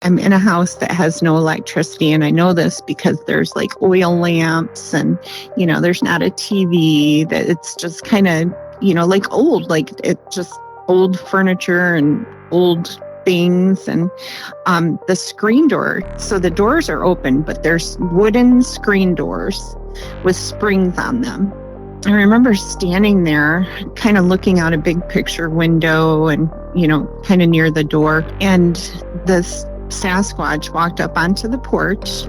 I'm in a house that has no electricity, and I know this because there's like oil lamps and, there's not a TV, that it's just kind of, like old, like it just old furniture and old things. And the screen door, so the doors are open, but there's wooden screen doors with springs on them. I remember standing there kind of looking out a big picture window and, kind of near the door. And this Sasquatch walked up onto the porch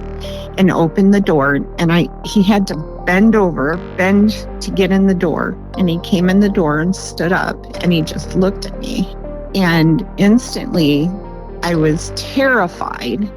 and opened the door. And he had to bend to get in the door. And he came in the door and stood up, and he just looked at me. And instantly I was terrified.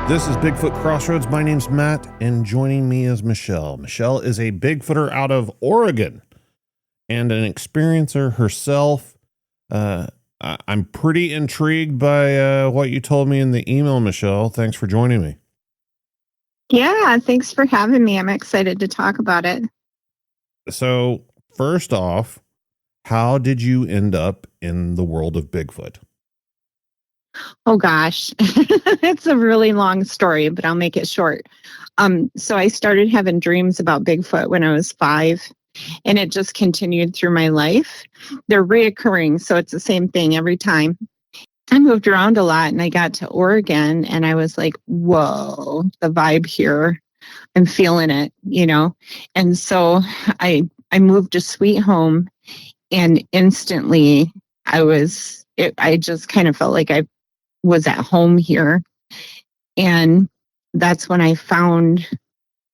This is Bigfoot Crossroads. My name's Matt, and joining me is Michelle. Michelle is a Bigfooter out of Oregon and an experiencer herself. I'm pretty intrigued by what you told me in the email, Michelle. Thanks for joining me. Yeah, thanks for having me. I'm excited to talk about it. So, first off, how did you end up in the world of Bigfoot? Oh gosh, it's a really long story, but I'll make it short. So I started having dreams about Bigfoot when I was 5, and it just continued through my life. They're reoccurring, so it's the same thing every time. I moved around a lot, and I got to Oregon, and I was like, whoa, the vibe here, I'm feeling it, And so I moved to Sweet Home, and instantly I just kind of felt like I was at home here. And that's when I found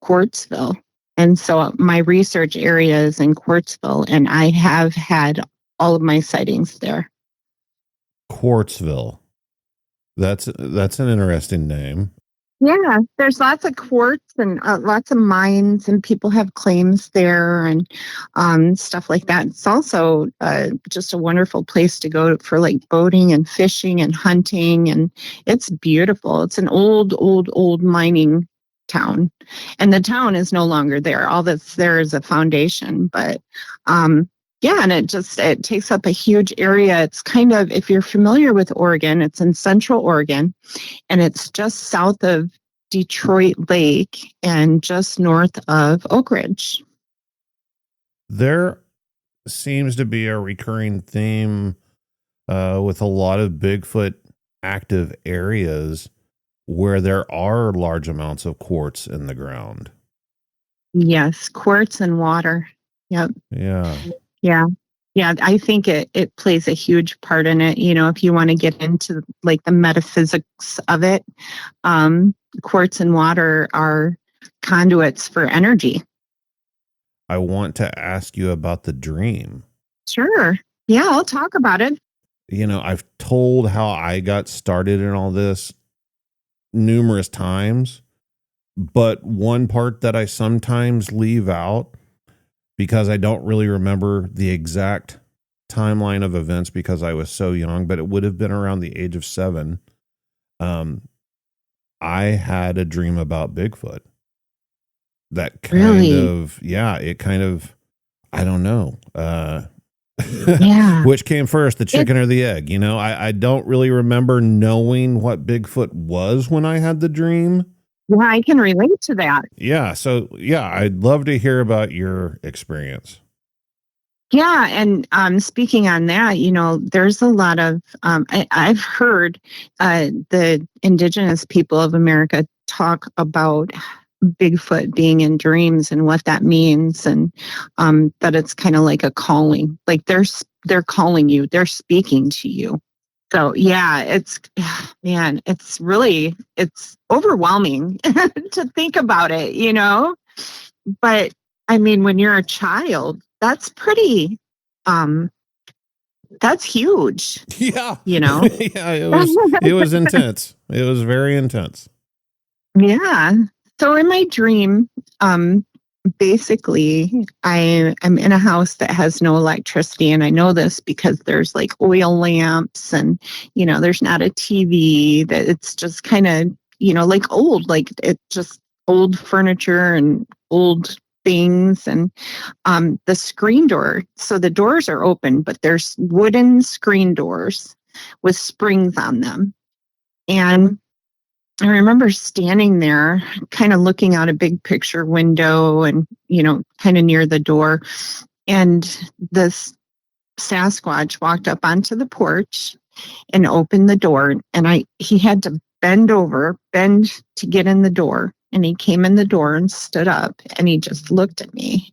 Quartzville. And so my research area is in Quartzville, and I have had all of my sightings there. Quartzville. That's an interesting name. Yeah, there's lots of quartz and lots of mines, and people have claims there and stuff like that. It's also just a wonderful place to go for like boating and fishing and hunting, and it's beautiful. It's an old mining town, and the town is no longer there. All that's there is a foundation, but yeah, and it takes up a huge area. It's kind of, if you're familiar with Oregon, it's in Central Oregon, and it's just south of Detroit Lake and just north of Oak Ridge. There seems to be a recurring theme with a lot of Bigfoot active areas where there are large amounts of quartz in the ground. Yes, quartz and water. Yep. Yeah, I think it plays a huge part in it. If you want to get into like the metaphysics of it, quartz and water are conduits for energy. I want to ask you about the dream. Sure. Yeah, I'll talk about it. I've told how I got started in all this numerous times, but one part that I sometimes leave out, because I don't really remember the exact timeline of events because I was so young, but it would have been around the age of 7. I had a dream about Bigfoot. That kind of, I don't know. Yeah. Which came first, the chicken or the egg? I don't really remember knowing what Bigfoot was when I had the dream. Well, I can relate to that. Yeah. So, I'd love to hear about your experience. Yeah. And speaking on that, there's a lot of, I've heard the indigenous people of America talk about Bigfoot being in dreams and what that means, and that it's kind of like a calling, like they're calling you, they're speaking to you. So yeah, it's overwhelming to think about it, but I mean, when you're a child, that's pretty That's huge, Yeah. you know? Yeah, it was intense. It was very intense. Yeah. So in my dream, basically I'm in a house that has no electricity, and I know this because there's like oil lamps, and there's not a TV, that it's just kind of, like old, like it just old furniture and old things. And the screen door, so the doors are open, but there's wooden screen doors with springs on them. And I remember standing there, kind of looking out a big picture window and, kind of near the door. And this Sasquatch walked up onto the porch and opened the door. And he had to bend to get in the door. And he came in the door and stood up, and he just looked at me.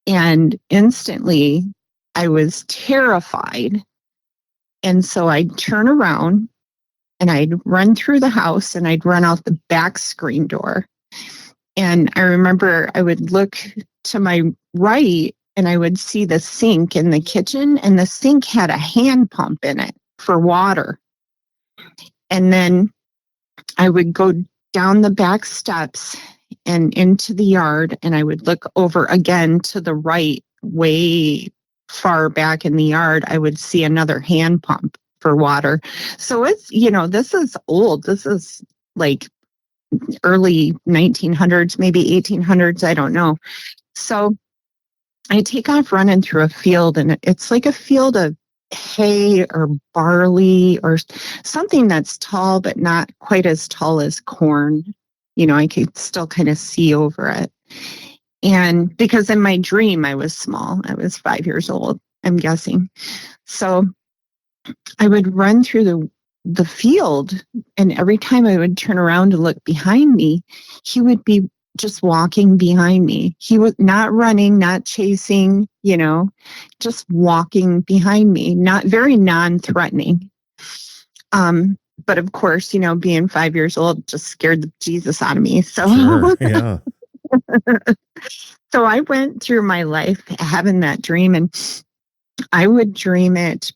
And instantly I was terrified. And so I'd turn around and I'd run through the house, and I'd run out the back screen door. And I remember I would look to my right, and I would see the sink in the kitchen, and the sink had a hand pump in it for water. And then I would go down the back steps and into the yard, and I would look over again to the right, way far back in the yard. I would see another hand pump for water. So it's, this is old. This is like early 1900s, maybe 1800s. I don't know. So I take off running through a field, and it's like a field of hay or barley or something that's tall, but not quite as tall as corn. I could still kind of see over it. And because in my dream, I was small, I was 5 years old, I'm guessing. So I would run through the field, and every time I would turn around to look behind me, he would be just walking behind me. He was not running, not chasing, just walking behind me, not very non-threatening. But of course, being 5 years old just scared the Jesus out of me. So, Sure, yeah. So I went through my life having that dream, and I would dream it.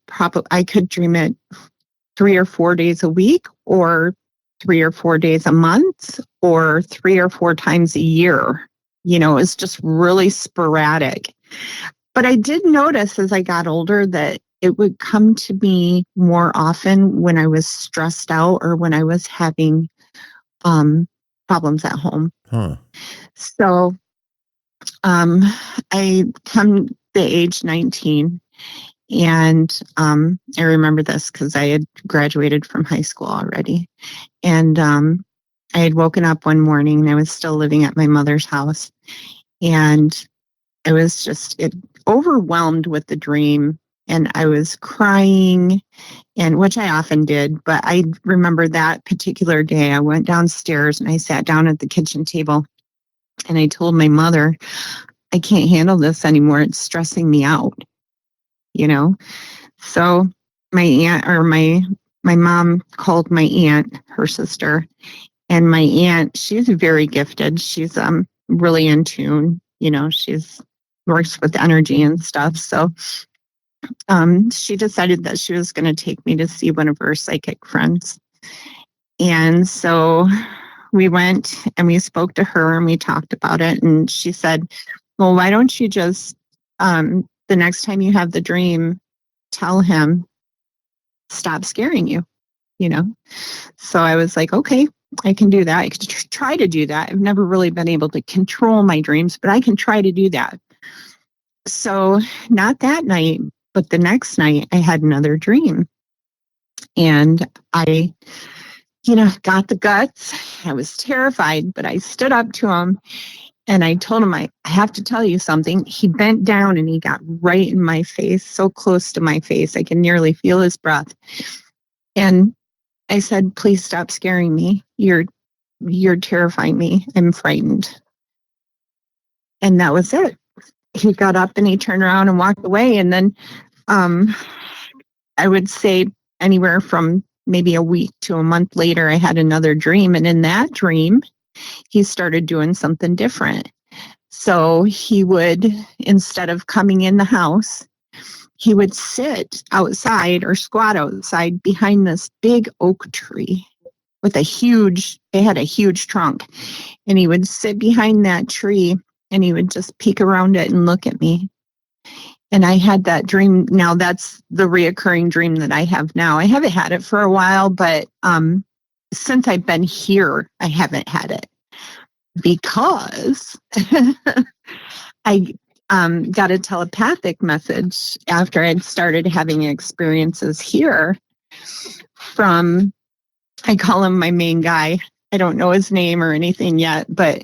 I could dream it 3 or 4 days a week, or 3 or 4 days a month, or 3 or 4 times a year. It's just really sporadic. But I did notice as I got older that it would come to me more often when I was stressed out or when I was having problems at home. Huh. So I come the age 19, and I remember this because I had graduated from high school already. And I had woken up one morning, and I was still living at my mother's house. And I was just overwhelmed with the dream, and I was crying, and which I often did. But I remember that particular day, I went downstairs and I sat down at the kitchen table, and I told my mother, I can't handle this anymore. It's stressing me out, So my aunt, or my mom, called my aunt, her sister, and my aunt, she's very gifted. She's really in tune. She's works with energy and stuff. So she decided that she was going to take me to see one of her psychic friends. And so we went and we spoke to her, and we talked about it. And she said, well, why don't you just, the next time you have the dream, tell him, stop scaring you, So I was like, okay, I can do that. I can try to do that. I've never really been able to control my dreams, but I can try to do that. So not that night, but the next night I had another dream, and I, got the guts. I was terrified, but I stood up to him, and I told him, I have to tell you something. He bent down, and he got right in my face, so close to my face. I can nearly feel his breath. And I said, please stop scaring me. You're terrifying me. I'm frightened. And that was it. He got up and he turned around and walked away. And then I would say anywhere from maybe a week to a month later, I had another dream. And in that dream, he started doing something different. So he would, instead of coming in the house, he would sit outside or squat outside behind this big oak tree with it had a huge trunk. And he would sit behind that tree and he would just peek around it and look at me. And I had that dream. Now that's the reoccurring dream that I have now. I haven't had it for a while, but since I've been here, I haven't had it because I got a telepathic message after I'd started having experiences here from, I call him my main guy. I don't know his name or anything yet, but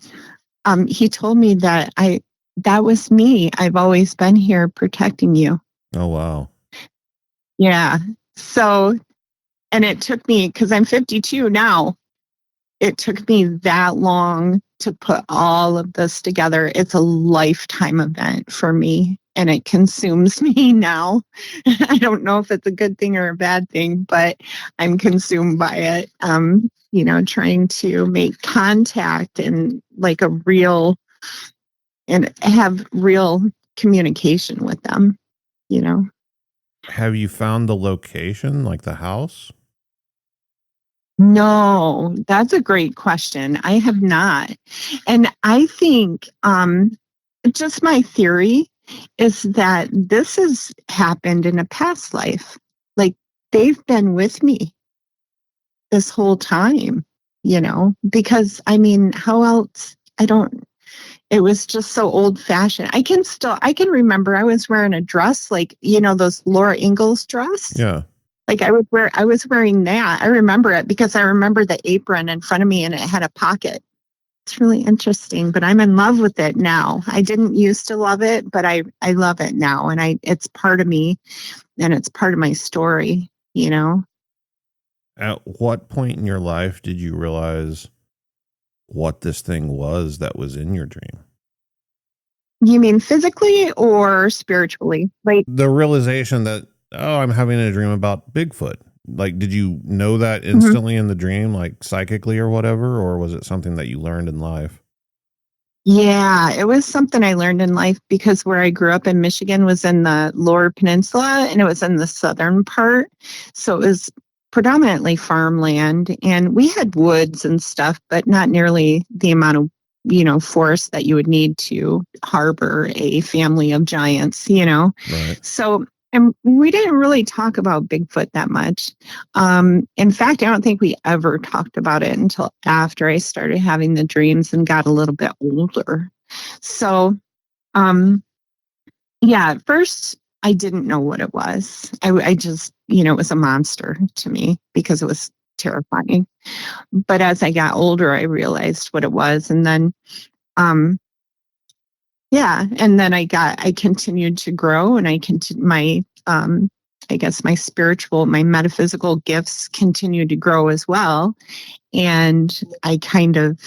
he told me that that was me. I've always been here protecting you. Oh, wow. Yeah. So, and it took me, because I'm 52 now, it took me that long to put all of this together. It's a lifetime event for me, and it consumes me now. I don't know if it's a good thing or a bad thing, but I'm consumed by it. Trying to make contact and like and have real communication with them, Have you found the location, like the house? No, that's a great question. I have not. And I think just my theory is that this has happened in a past life. Like they've been with me this whole time, because I mean, how else? It was just so old fashioned. I can remember I was wearing a dress, like, those Laura Ingalls dress. Yeah. Like I was wearing that. I remember it because I remember the apron in front of me and it had a pocket. It's really interesting, but I'm in love with it now. I didn't used to love it, but I love it now. And it's part of me and it's part of my story, At what point in your life did you realize what this thing was that was in your dream? You mean physically or spiritually? Like the realization that, oh, I'm having a dream about Bigfoot. Like, did you know that instantly in the dream, like psychically or whatever? Or was it something that you learned in life? Yeah, it was something I learned in life because where I grew up in Michigan was in the Lower Peninsula and it was in the southern part. So it was predominantly farmland and we had woods and stuff, but not nearly the amount of, forest that you would need to harbor a family of giants, Right. So, and we didn't really talk about Bigfoot that much. In fact, I don't think we ever talked about it until after I started having the dreams and got a little bit older. So, at first I didn't know what it was. I just, it was a monster to me because it was terrifying. But as I got older, I realized what it was. And then, and then I continued to grow and I guess my my metaphysical gifts continued to grow as well. And I kind of,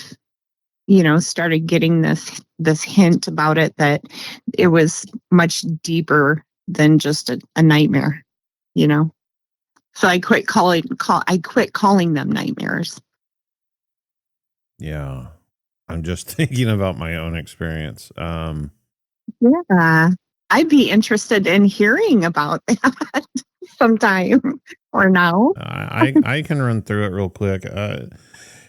started getting this hint about it that it was much deeper than just a nightmare, So I quit calling them nightmares. Yeah. I'm just thinking about my own experience. Yeah. I'd be interested in hearing about that sometime or now. I can run through it real quick.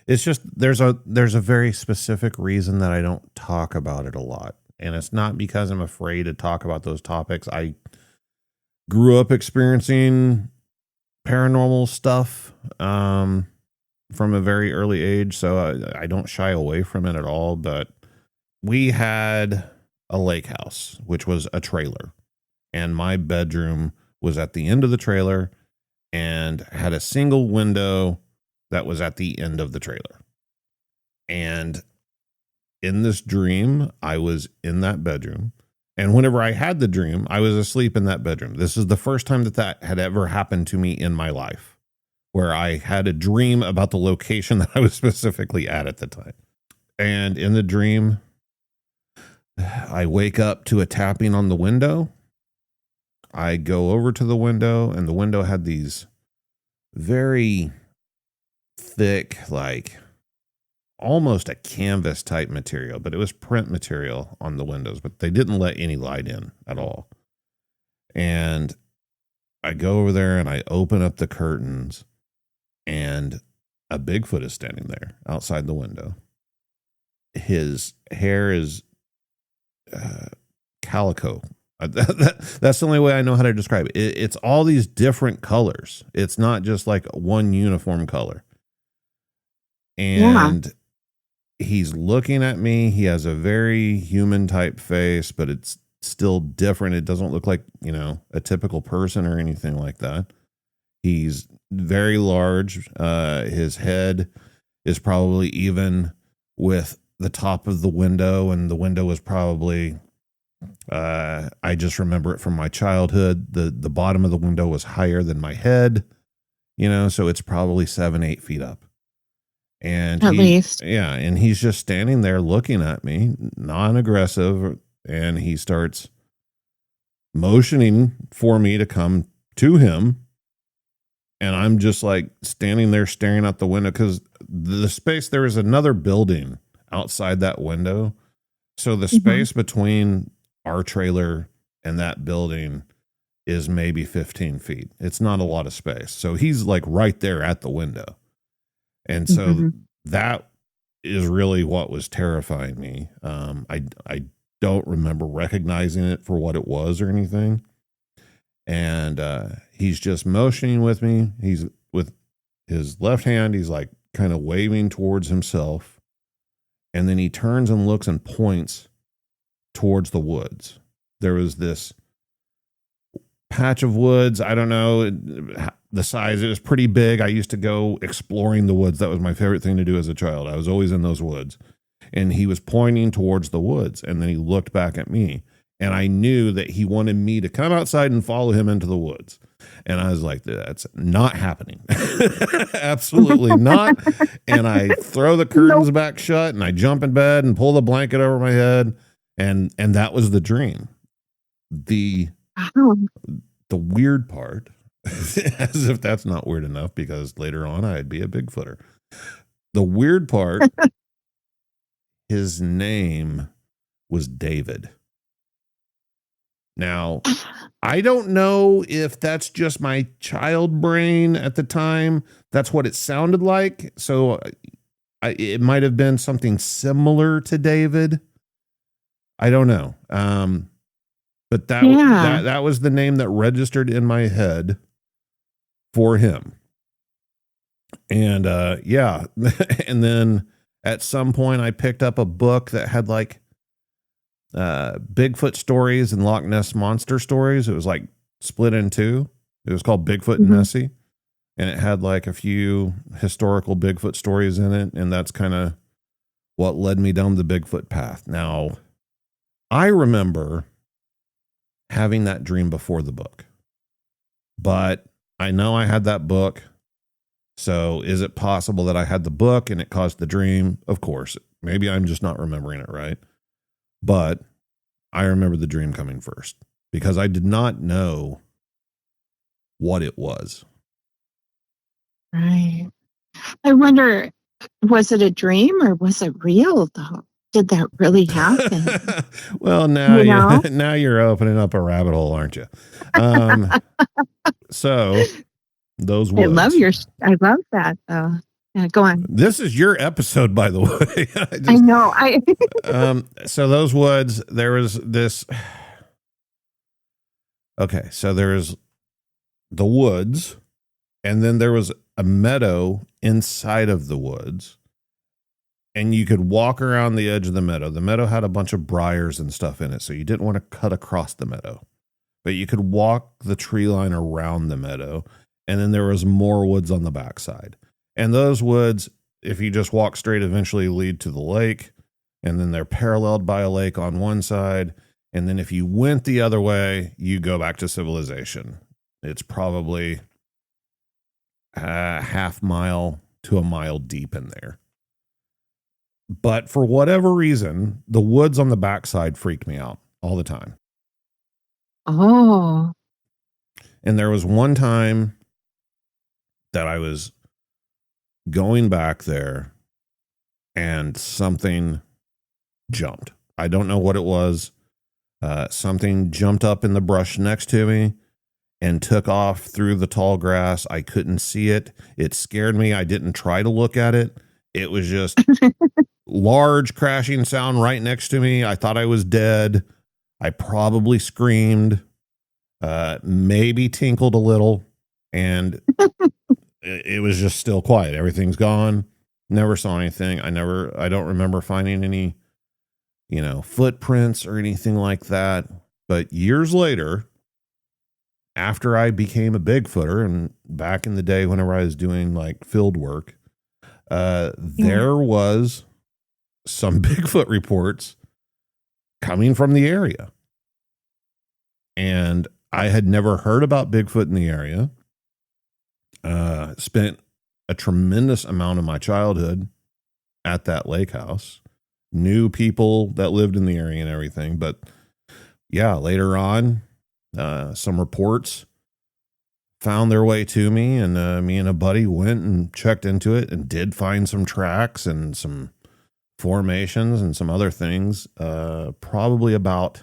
It's just there's a very specific reason that I don't talk about it a lot. And it's not because I'm afraid to talk about those topics. I grew up experiencing paranormal stuff from a very early age, so I don't shy away from it at all. But we had a lake house, which was a trailer, and my bedroom was at the end of the trailer and had a single window that was at the end of the trailer. And in this dream, I was in that bedroom. And whenever I had the dream, I was asleep in that bedroom. This is the first time that had ever happened to me in my life, where I had a dream about the location that I was specifically at the time. And in the dream, I wake up to a tapping on the window. I go over to the window, and the window had these very thick, like almost a canvas type material, but it was print material on the windows, but they didn't let any light in at all. And I go over there and I open up the curtains, and a Bigfoot is standing there outside the window. His hair is calico. That's the only way I know how to describe it. It's all these different colors. It's not just like one uniform color. And he's looking at me. He has a very human type face, but it's still different. It doesn't look like, a typical person or anything like that. He's very large. His head is probably even with the top of the window, and the window was probably, I just remember it from my childhood. The bottom of the window was higher than my head, so it's probably 7-8 feet up. And at least, and he's just standing there looking at me, non-aggressive, and he starts motioning for me to come to him. And I'm just like standing there staring out the window, because the space, there is another building outside that window. So the space between our trailer and that building is maybe 15 feet. It's not a lot of space. So he's like right there at the window. And so that is really what was terrifying me. I don't remember recognizing it for what it was or anything. And he's just motioning with me. He's with his left hand. He's like kind of waving towards himself. And then he turns and looks and points towards the woods. There was this patch of woods. I don't know the size. It was pretty big. I used to go exploring the woods. That was my favorite thing to do as a child. I was always in those woods. And he was pointing towards the woods. And then he looked back at me. And I knew that he wanted me to come outside and follow him into the woods. And I was like, that's not happening. Absolutely not. And I throw the curtains back shut, and I jump in bed and pull the blanket over my head. And that was the dream. The weird part, as if that's not weird enough, because later on I'd be a Bigfooter. The weird part, his name was David. Now, I don't know if that's just my child brain at the time. That's what it sounded like. So it might have been something similar to David. I don't know. But that was the name that registered in my head for him. And and then at some point I picked up a book that had like Bigfoot stories and Loch Ness monster stories. It was like split in two. It was called Bigfoot and Nessie, and it had like a few historical Bigfoot stories in it. And that's kind of what led me down the Bigfoot path. Now, I remember having that dream before the book, but I know I had that book. So is it possible that I had the book and it caused the dream? Of course. Maybe I'm just not remembering it right. But I remember the dream coming first, because I did not know what it was. Right. I wonder, was it a dream or was it real though? Did that really happen? Well, now you're opening up a rabbit hole, aren't you? So those woods. I love that though. Yeah, go on. This is your episode, by the way. I know. So those woods, there was this. Okay, so there's the woods, and then there was a meadow inside of the woods, and you could walk around the edge of the meadow. The meadow had a bunch of briars and stuff in it, so you didn't want to cut across the meadow, but you could walk the tree line around the meadow, and then there was more woods on the backside. And those woods, if you just walk straight, eventually lead to the lake. And then they're paralleled by a lake on one side. And then if you went the other way, you go back to civilization. It's probably a half mile to a mile deep in there. But for whatever reason, the woods on the backside freaked me out all the time. Oh. And there was one time that I was going back there and something jumped. I don't know what it was. Something jumped up in the brush next to me and took off through the tall grass. I couldn't see it. It scared me. I didn't try to look at it. It was just large crashing sound right next to me. I thought I was dead. I probably screamed, maybe tinkled a little, and it was just still quiet. Everything's gone. Never saw anything. I don't remember finding any, footprints or anything like that. But years later, after I became a Bigfooter, and back in the day whenever I was doing like field work, there was some Bigfoot reports coming from the area. And I had never heard about Bigfoot in the area. Spent a tremendous amount of my childhood at that lake house. Knew people that lived in the area and everything. But yeah, later on, some reports found their way to me, and me and a buddy went and checked into it and did find some tracks and some formations and some other things. Probably about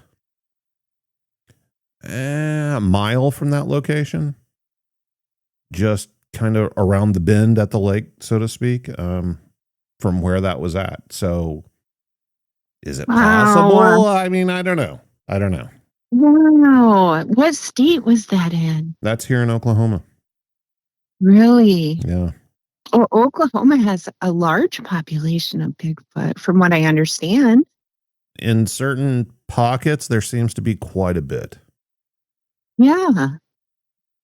a mile from that location, just kind of around the bend at the lake, so to speak, from where that was at. So is it possible? I mean, I don't know. Wow. What state was that in? That's here in Oklahoma. Really? Yeah. Well, Oklahoma has a large population of Bigfoot, from what I understand. In certain pockets, there seems to be quite a bit. Yeah.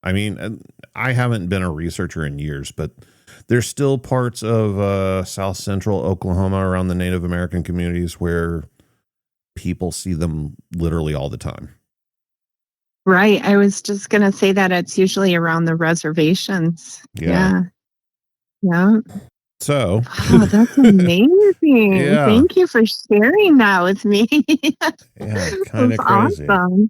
I mean, I haven't been a researcher in years, but there's still parts of South Central Oklahoma around the Native American communities where people see them literally all the time. Right. I was just going to say that it's usually around the reservations. Yeah. So, wow, that's amazing. Yeah. Thank you for sharing that with me. Yeah, kind of crazy. Awesome.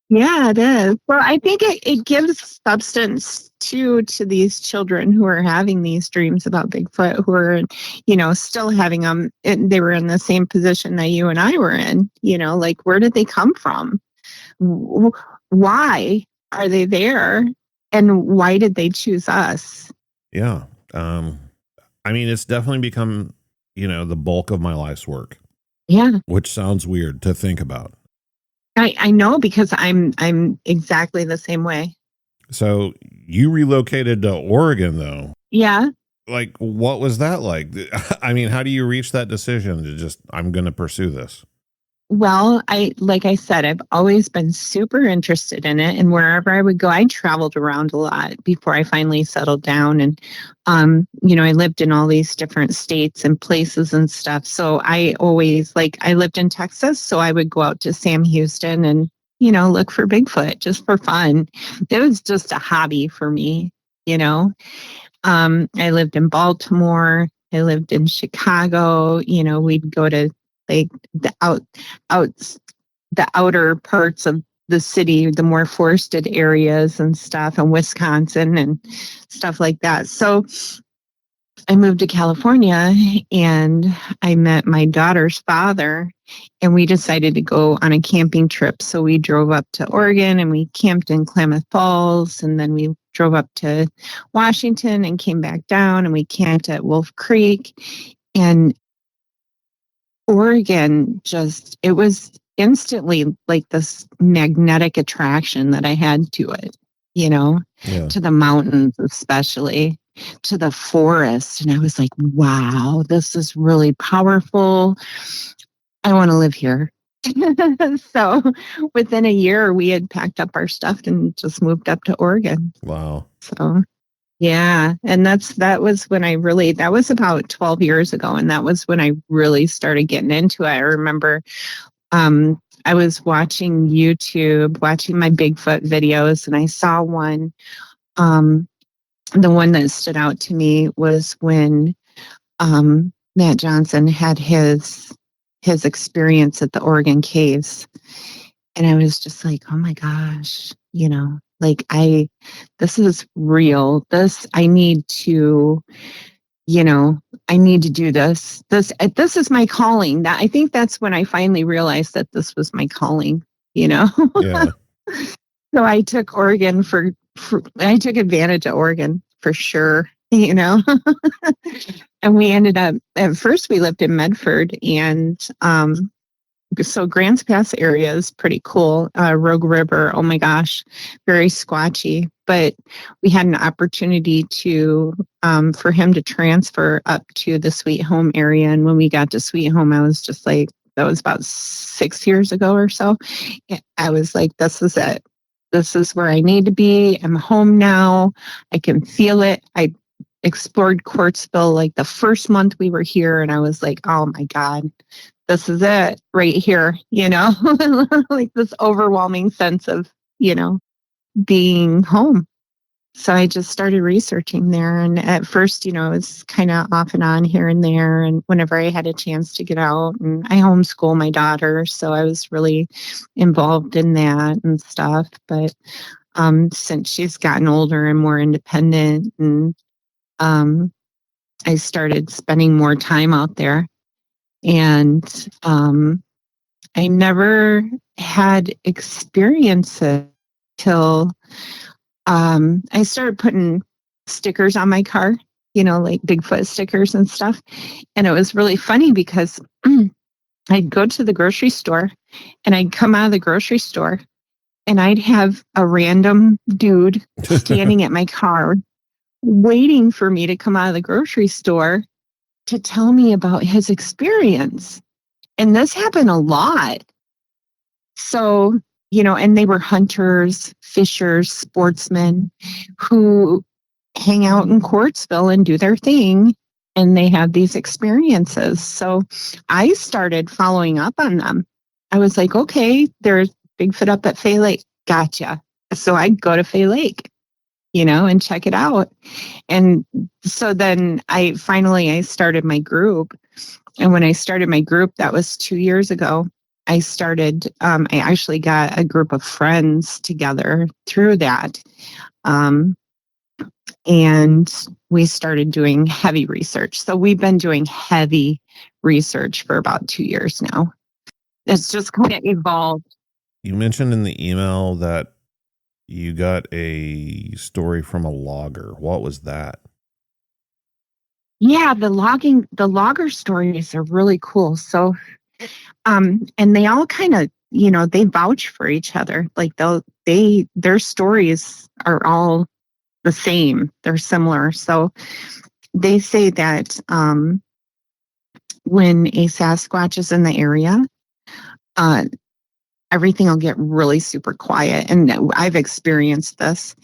Yeah, it is. Well, I think it gives substance to these children who are having these dreams about Bigfoot, who are, still having them. They were in the same position that you and I were in, like, where did they come from? Why are they there? And why did they choose us? Yeah. I mean, it's definitely become, the bulk of my life's work. Yeah. Which sounds weird to think about. I know, because I'm exactly the same way. So you relocated to Oregon, though. Yeah. Like, what was that like? I mean, how do you reach that decision to just, I'm going to pursue this? Well, like I said, I've always been super interested in it. And wherever I would go, I traveled around a lot before I finally settled down. And, I lived in all these different states and places and stuff. So I always, I lived in Texas, so I would go out to Sam Houston and, look for Bigfoot just for fun. It was just a hobby for me, I lived in Baltimore. I lived in Chicago. We'd go to the outer parts of the city, the more forested areas and stuff, and Wisconsin and stuff like that. So I moved to California and I met my daughter's father, and we decided to go on a camping trip. So we drove up to Oregon and we camped in Klamath Falls, and then we drove up to Washington and came back down, and we camped at Wolf Creek. And Oregon it was instantly like this magnetic attraction that I had to it, to the mountains, especially to the forest. And I was like, wow, this is really powerful. I want to live here. So within a year, we had packed up our stuff and just moved up to Oregon. Wow. So yeah. And that was about 12 years ago. And that was when I really started getting into it. I remember I was watching YouTube, watching my Bigfoot videos, and I saw one. The one that stood out to me was when Matt Johnson had his experience at the Oregon caves. And I was just like, oh my gosh, this is real. I need to you know, I need to do this. This is my calling. That I think that's when I finally realized that this was my calling, you know. Yeah. So I took I took advantage of Oregon for sure, you know. And we ended up at first we lived in Medford, and so Grants Pass area is pretty cool. Rogue River, oh my gosh, very squatchy. But we had an opportunity to for him to transfer up to the Sweet Home area. And when we got to Sweet Home, I was just like, that was about 6 years ago or so. I was like, this is it. This is where I need to be. I'm home now. I can feel it. I explored Quartzville like the first month we were here, and I was like, oh my God, this is it right here, you know, like this overwhelming sense of, you know, being home. So I just started researching there. And at first, you know, it was kind of off and on here and there. And whenever I had a chance to get out, and I homeschool my daughter, so I was really involved in that and stuff. But since she's gotten older and more independent, and I started spending more time out there. And I never had experiences till I started putting stickers on my car, you know, like Bigfoot stickers and stuff. And it was really funny because I'd go to the grocery store, and I'd come out of the grocery store, and I'd have a random dude standing at my car waiting for me to come out of the grocery store to tell me about his experience. And this happened a lot. So, you know, and they were hunters, fishers, sportsmen who hang out in Quartzville and do their thing. And they have these experiences. So I started following up on them. I was like, okay, there's Bigfoot up at Fay Lake. Gotcha. So I'd go to Fay Lake, you know, and check it out. And so then I started my group. And when I started my group, that was 2 years ago. I actually got a group of friends together through that. And we started doing heavy research. So we've been doing heavy research for about 2 years now. It's just kind of evolved. You mentioned in the email that you got a story from a logger. What was that? Yeah, the logger stories are really cool. So, and they all kind of, you know, they vouch for each other. Like their stories are all the same. They're similar. So they say that when a Sasquatch is in the area, everything will get really super quiet. And I've experienced this.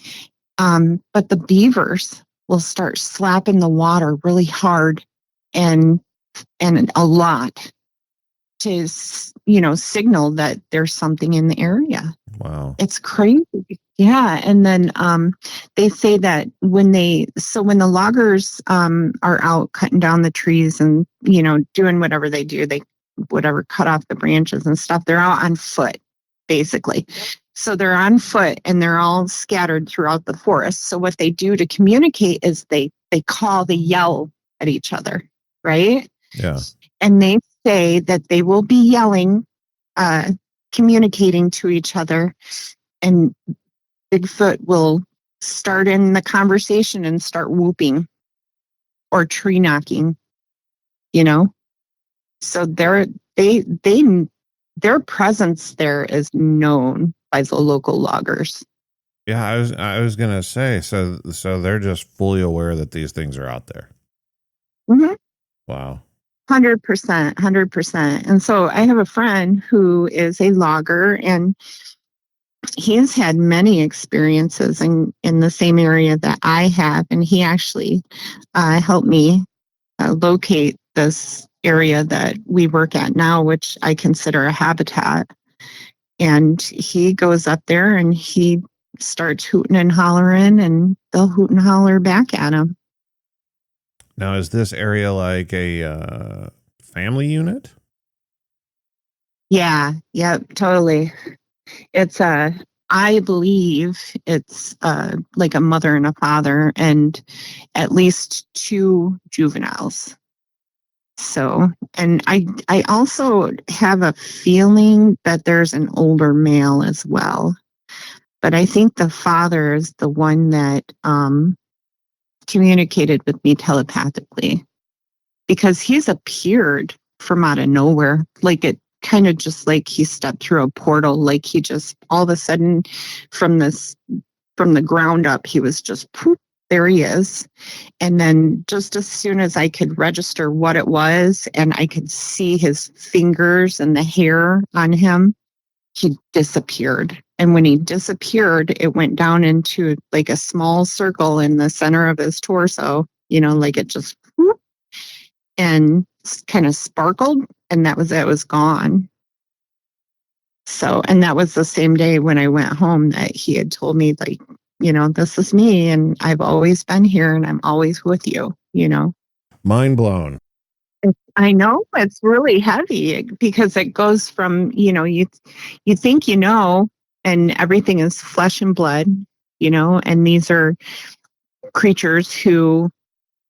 But the beavers will start slapping the water really hard and a lot to, you know, signal that there's something in the area. Wow. It's crazy. Yeah. And then they say that when the loggers are out cutting down the trees and, you know, doing whatever they do, cut off the branches and stuff, they're out on foot, basically. So they're on foot and they're all scattered throughout the forest. So what they do to communicate is they yell at each other, right? Yeah. And they say that they will be yelling, communicating to each other, and Bigfoot will start in the conversation and start whooping or tree knocking, you know? So their presence there is known by the local loggers. Yeah, I was gonna say, so they're just fully aware that these things are out there. Mm-hmm. Wow. 100%. And so I have a friend who is a logger, and he has had many experiences in the same area that I have. And he actually helped me locate this area that we work at now, which I consider a habitat. And he goes up there and he starts hooting and hollering, and they'll hoot and holler back at him. Now, is this area like a family unit? Yeah, totally. It's I believe it's like a mother and a father and at least 2 juveniles. So, and I also have a feeling that there's an older male as well. But I think the father is the one that communicated with me telepathically, because he's appeared from out of nowhere. Like, it kind of just like he stepped through a portal. Like, he just all of a sudden from the ground up, he was just poof, there he is. And then just as soon as I could register what it was and I could see his fingers and the hair on him, he disappeared. And when he disappeared, it went down into like a small circle in the center of his torso, like it just whoop, and kind of sparkled, and that was it, was gone. So, and that was the same day when I went home that he had told me, like, this is me and I've always been here and I'm always with you, Mind blown. I know it's really heavy because it goes from, you think, and everything is flesh and blood, and these are creatures who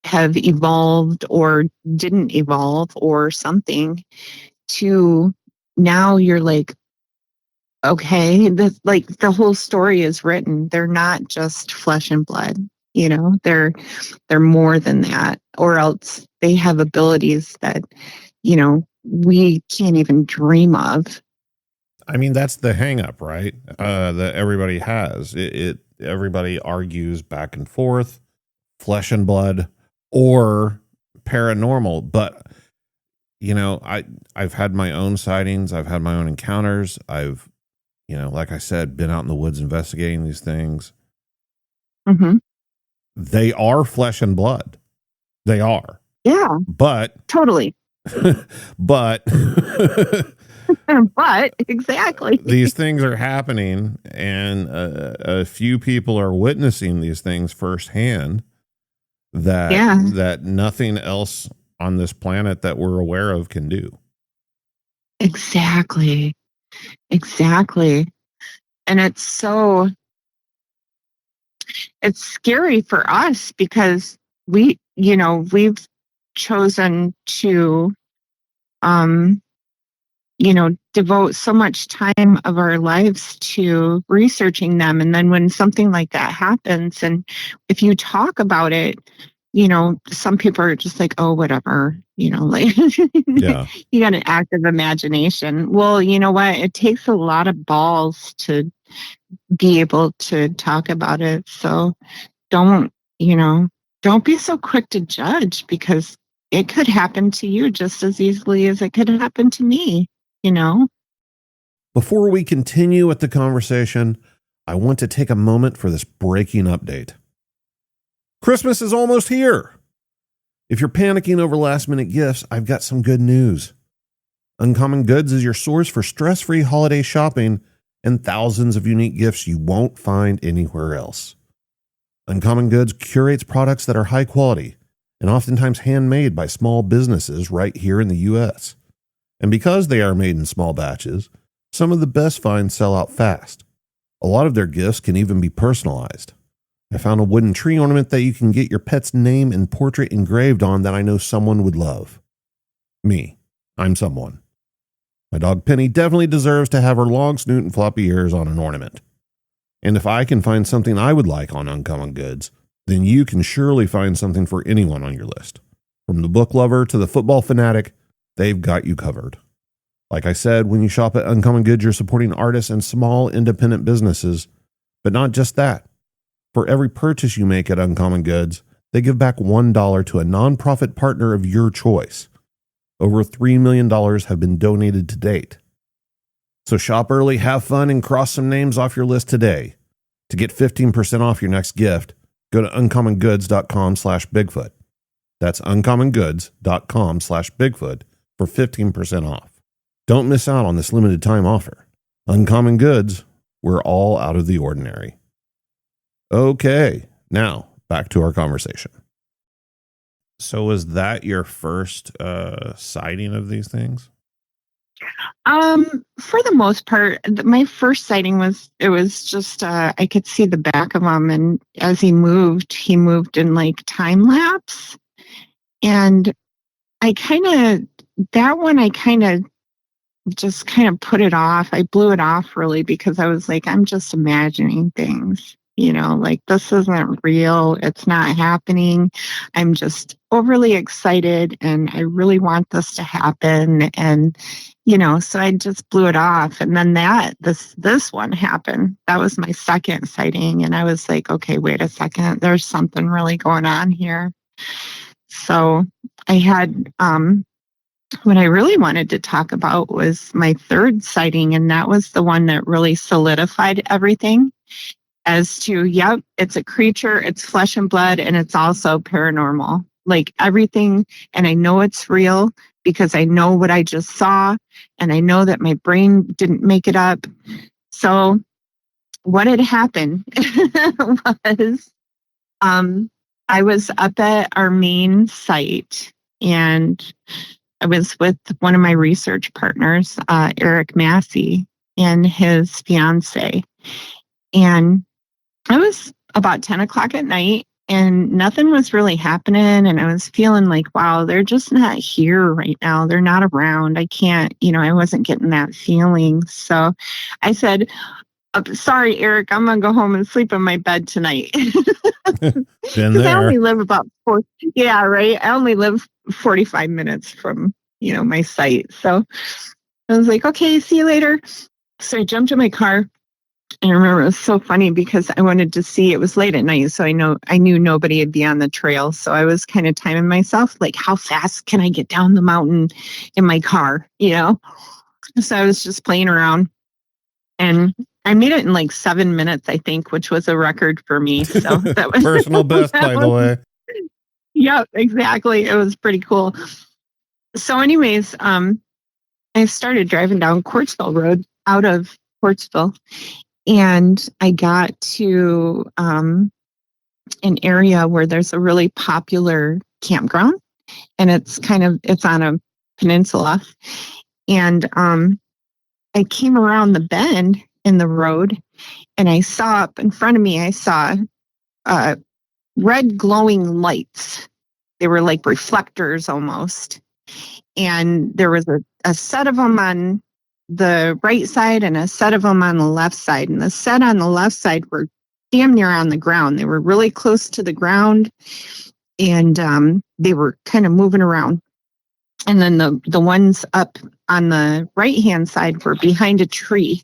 have evolved or didn't evolve or something, to now you're like, okay, the whole story is written. They're not just flesh and blood, they're more than that, or else they have abilities that, we can't even dream of. I mean, that's the hang up, right? That everybody has. Everybody argues back and forth, flesh and blood or paranormal. But, I've had my own sightings. I've had my own encounters. I've, like I said, been out in the woods investigating these things. Mm-hmm. They are flesh and blood. They are. Yeah. But totally. but but exactly, these things are happening, and a few people are witnessing these things firsthand that nothing else on this planet that we're aware of can do. Exactly. And it's scary for us because we've chosen to devote so much time of our lives to researching them. And then when something like that happens, and if you talk about it, some people are just like, oh, whatever, like, Yeah. you got an active imagination. Well, you know what? It takes a lot of balls to be able to talk about it. So don't be so quick to judge, because it could happen to you just as easily as it could happen to me, Before we continue with the conversation, I want to take a moment for this breaking update. Christmas is almost here. If you're panicking over last-minute gifts, I've got some good news. Uncommon Goods is your source for stress-free holiday shopping and thousands of unique gifts you won't find anywhere else. Uncommon Goods curates products that are high quality and oftentimes handmade by small businesses right here in the U.S. And because they are made in small batches, some of the best finds sell out fast. A lot of their gifts can even be personalized. I found a wooden tree ornament that you can get your pet's name and portrait engraved on that I know someone would love. Me. I'm someone. My dog Penny definitely deserves to have her long snoot and floppy ears on an ornament. And if I can find something I would like on Uncommon Goods, then you can surely find something for anyone on your list. From the book lover to the football fanatic, they've got you covered. Like I said, when you shop at Uncommon Goods, you're supporting artists and small independent businesses. But not just that. For every purchase you make at Uncommon Goods, they give back $1 to a nonprofit partner of your choice. Over $3 million have been donated to date. So shop early, have fun, and cross some names off your list today. To get 15% off your next gift, go to uncommongoods.com/Bigfoot. That's uncommongoods.com/Bigfoot for 15% off. Don't miss out on this limited time offer. Uncommon Goods, we're all out of the ordinary. Okay, now back to our conversation. So was that your first sighting of these things? For the most part, my first sighting it was just, I could see the back of him. And as he moved in like time lapse. And that one, I just kind of put it off. I blew it off really because I was like, I'm just imagining things, like this isn't real. It's not happening. I'm just overly excited and I really want this to happen. And, so I just blew it off. And then this one happened. That was my second sighting. And I was like, okay, wait a second. There's something really going on here. So I had, what I really wanted to talk about was my third sighting, and that was the one that really solidified everything as to, yep, it's a creature, it's flesh and blood, and it's also paranormal. Like everything, and I know it's real because I know what I just saw, and I know that my brain didn't make it up. So what had happened was I was up at our main site, and I was with one of my research partners, Eric Massey, and his fiance. And it was about 10 o'clock at night and nothing was really happening. And I was feeling like, wow, they're just not here right now. They're not around. I can't, I wasn't getting that feeling. So I said, sorry, Eric, I'm going to go home and sleep in my bed tonight. Been there. I only live about I only live 45 minutes from, my site. So I was like, okay, see you later. So I jumped in my car. And I remember it was so funny because I wanted to see, it was late at night. So I knew nobody would be on the trail. So I was kind of timing myself, like how fast can I get down the mountain in my car, So I was just playing around. And I made it in like 7 minutes, I think, which was a record for me. So that was personal best, by the way. Yeah, exactly. It was pretty cool. So anyways, I started driving down Quartzville Road out of Quartzville, and I got to an area where there's a really popular campground, and it's on a peninsula. And I came around the bend in the road, and I saw up in front of me, I saw red glowing lights. They were like reflectors almost. And there was a set of them on the right side and a set of them on the left side. And the set on the left side were damn near on the ground. They were really close to the ground, and they were kind of moving around. And then the ones up on the right-hand side were behind a tree,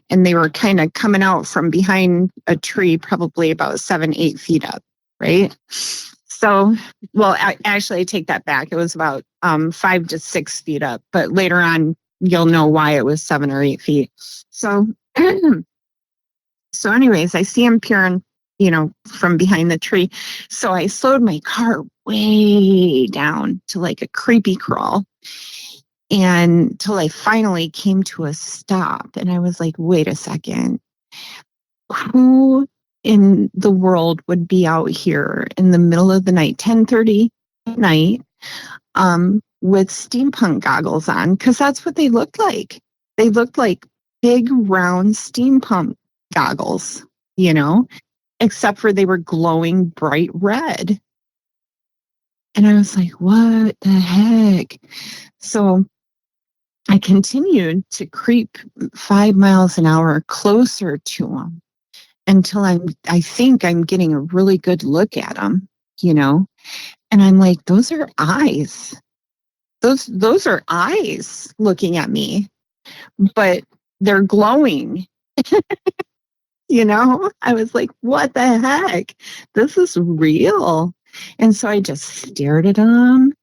and they were kind of coming out from behind a tree, probably about 7-8 feet up, right? So, well, actually, I take that back. It was about 5 to 6 feet up, but later on, you'll know why it was 7 or 8 feet. So, anyways, I see him peering, from behind the tree. So I slowed my car way down to like a creepy crawl, and till I finally came to a stop. And I was like, wait a second, who in the world would be out here in the middle of the night, 10:30 at night, with steampunk goggles on? Because that's what they looked like. They looked like big, round steampunk goggles, except for they were glowing bright red. And I was like, what the heck? So I continued to creep 5 miles an hour closer to them until I think I'm getting a really good look at them, and I'm like, those are eyes. Those are eyes looking at me, but they're glowing. I was like, what the heck? This is real. And so I just stared at them,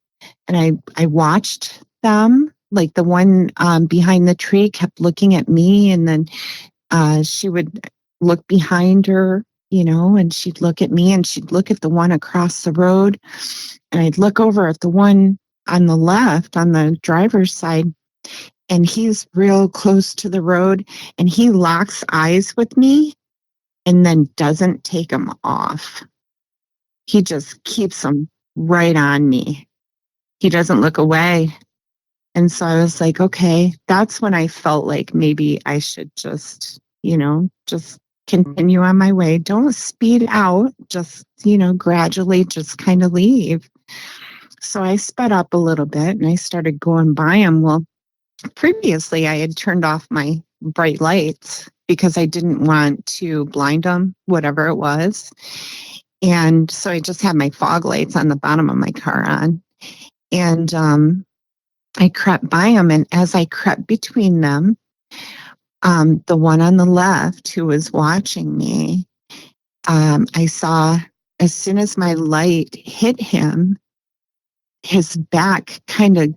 and I watched them. Like the one behind the tree kept looking at me, and then she would look behind her, and she'd look at me, and she'd look at the one across the road, and I'd look over at the one on the left, on the driver's side, and he's real close to the road, and he locks eyes with me and then doesn't take them off. He just keeps them right on me. He doesn't look away. And so I was like, okay, that's when I felt like maybe I should just, just continue on my way. Don't speed out, just, gradually just kind of leave. So I sped up a little bit and I started going by them. Well, previously I had turned off my bright lights because I didn't want to blind them, whatever it was. And so I just had my fog lights on the bottom of my car on. And I crept by them. And as I crept between them, the one on the left who was watching me, I saw as soon as my light hit him, his back kind of,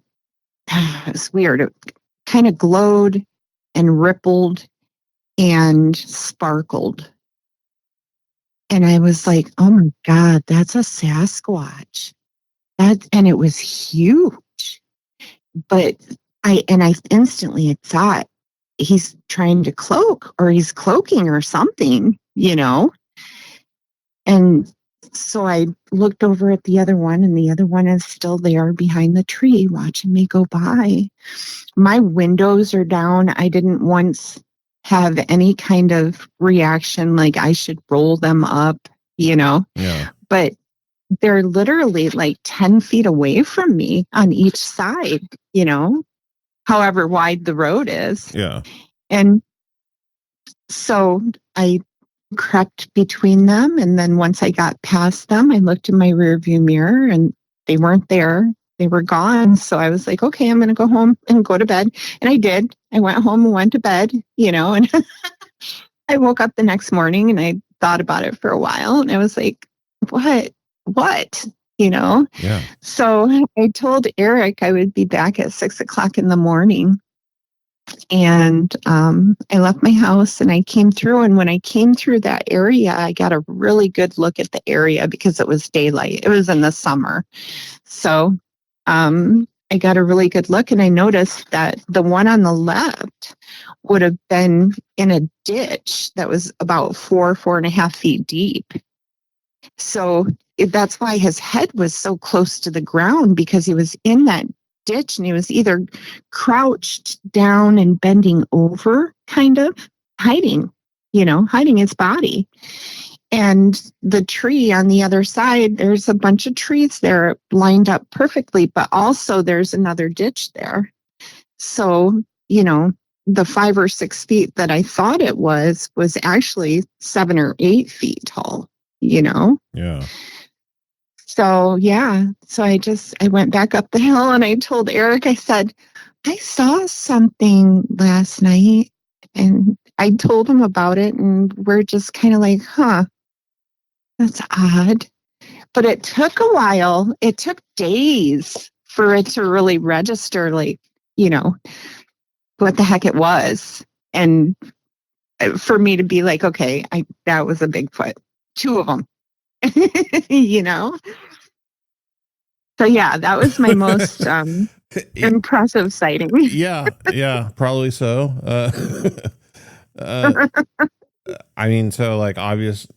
it's weird. It kind of glowed and rippled and sparkled. And I was like, oh my God, that's a Sasquatch. And it was huge. But I instantly thought he's trying to cloak or he's cloaking or something, And so I looked over at the other one, and the other one is still there behind the tree watching me go by. My windows are down. I didn't once have any kind of reaction like I should roll them up, Yeah. But they're literally like 10 feet away from me on each side, however wide the road is. Yeah. And so I crept between them. And then once I got past them, I looked in my rearview mirror and they weren't there. They were gone. So I was like, okay, I'm going to go home and go to bed. And I did. I went home and went to bed, and I woke up the next morning and I thought about it for a while. And I was like, what? Yeah. So I told Eric I would be back at 6:00 in the morning. And I left my house and I came through. And when I came through that area, I got a really good look at the area because it was daylight. It was in the summer. So I got a really good look and I noticed that the one on the left would have been in a ditch that was about 4.5 feet deep. So that's why his head was so close to the ground, because he was in that ditch and he was either crouched down and bending over, kind of hiding his body. And the tree on the other side, there's a bunch of trees there lined up perfectly, but also there's another ditch there. So, the 5 or 6 feet that I thought it was actually 7 or 8 feet tall, Yeah. So, yeah. So I went back up the hill and I told Eric, I said, I saw something last night, and I told him about it, and we're just kind of like, huh, that's odd. But it took a while. It took days for it to really register, like, what the heck it was. And for me to be like, okay, that was a Bigfoot, 2 of them, So yeah, that was my most impressive sighting. Yeah, probably so. I mean, so like obvious,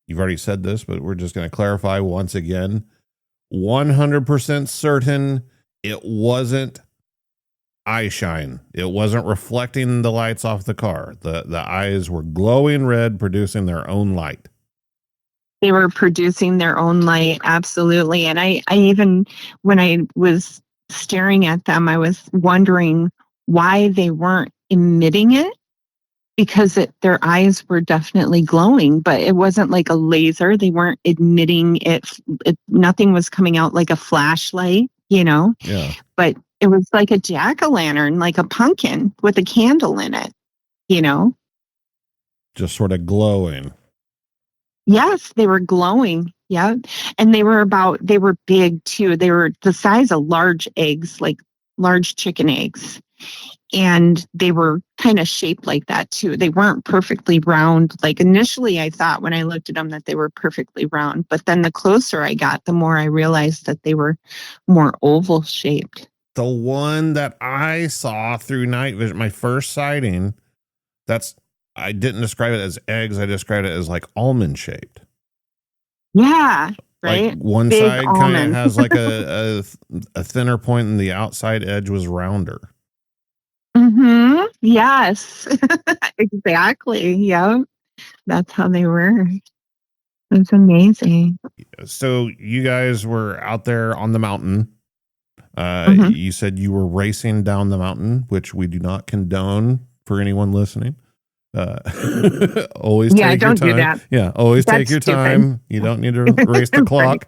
you've already said this, but we're just going to clarify once again. 100% certain it wasn't eye shine. It wasn't reflecting the lights off the car. The eyes were glowing red, producing their own light. They were producing their own light, absolutely. And I even, when I was staring at them, I was wondering why they weren't emitting it, because their eyes were definitely glowing, but it wasn't like a laser. They weren't emitting it. Nothing was coming out like a flashlight, Yeah. But it was like a jack-o'-lantern, like a pumpkin with a candle in it, Just sort of glowing. Yes, they were glowing. Yeah. And they were big too. They were the size of large eggs, like large chicken eggs. And they were kind of shaped like that too. They weren't perfectly round. Like initially I thought when I looked at them that they were perfectly round, but then the closer I got, the more I realized that they were more oval shaped. The one that I saw through night vision, my first sighting, I didn't describe it as eggs. I described it as like almond shaped. Yeah. right? Like one Big side kind of almond. has like a thinner point and the outside edge was rounder. Mm-hmm. Yes, exactly. Yep. That's how they were. It's amazing. So you guys were out there on the mountain. Mm-hmm. You said you were racing down the mountain, which we do not condone for anyone listening. Always Yeah, take your don't do time. that. Yeah, always take That's your stupid. time. You don't need to race the Right. clock.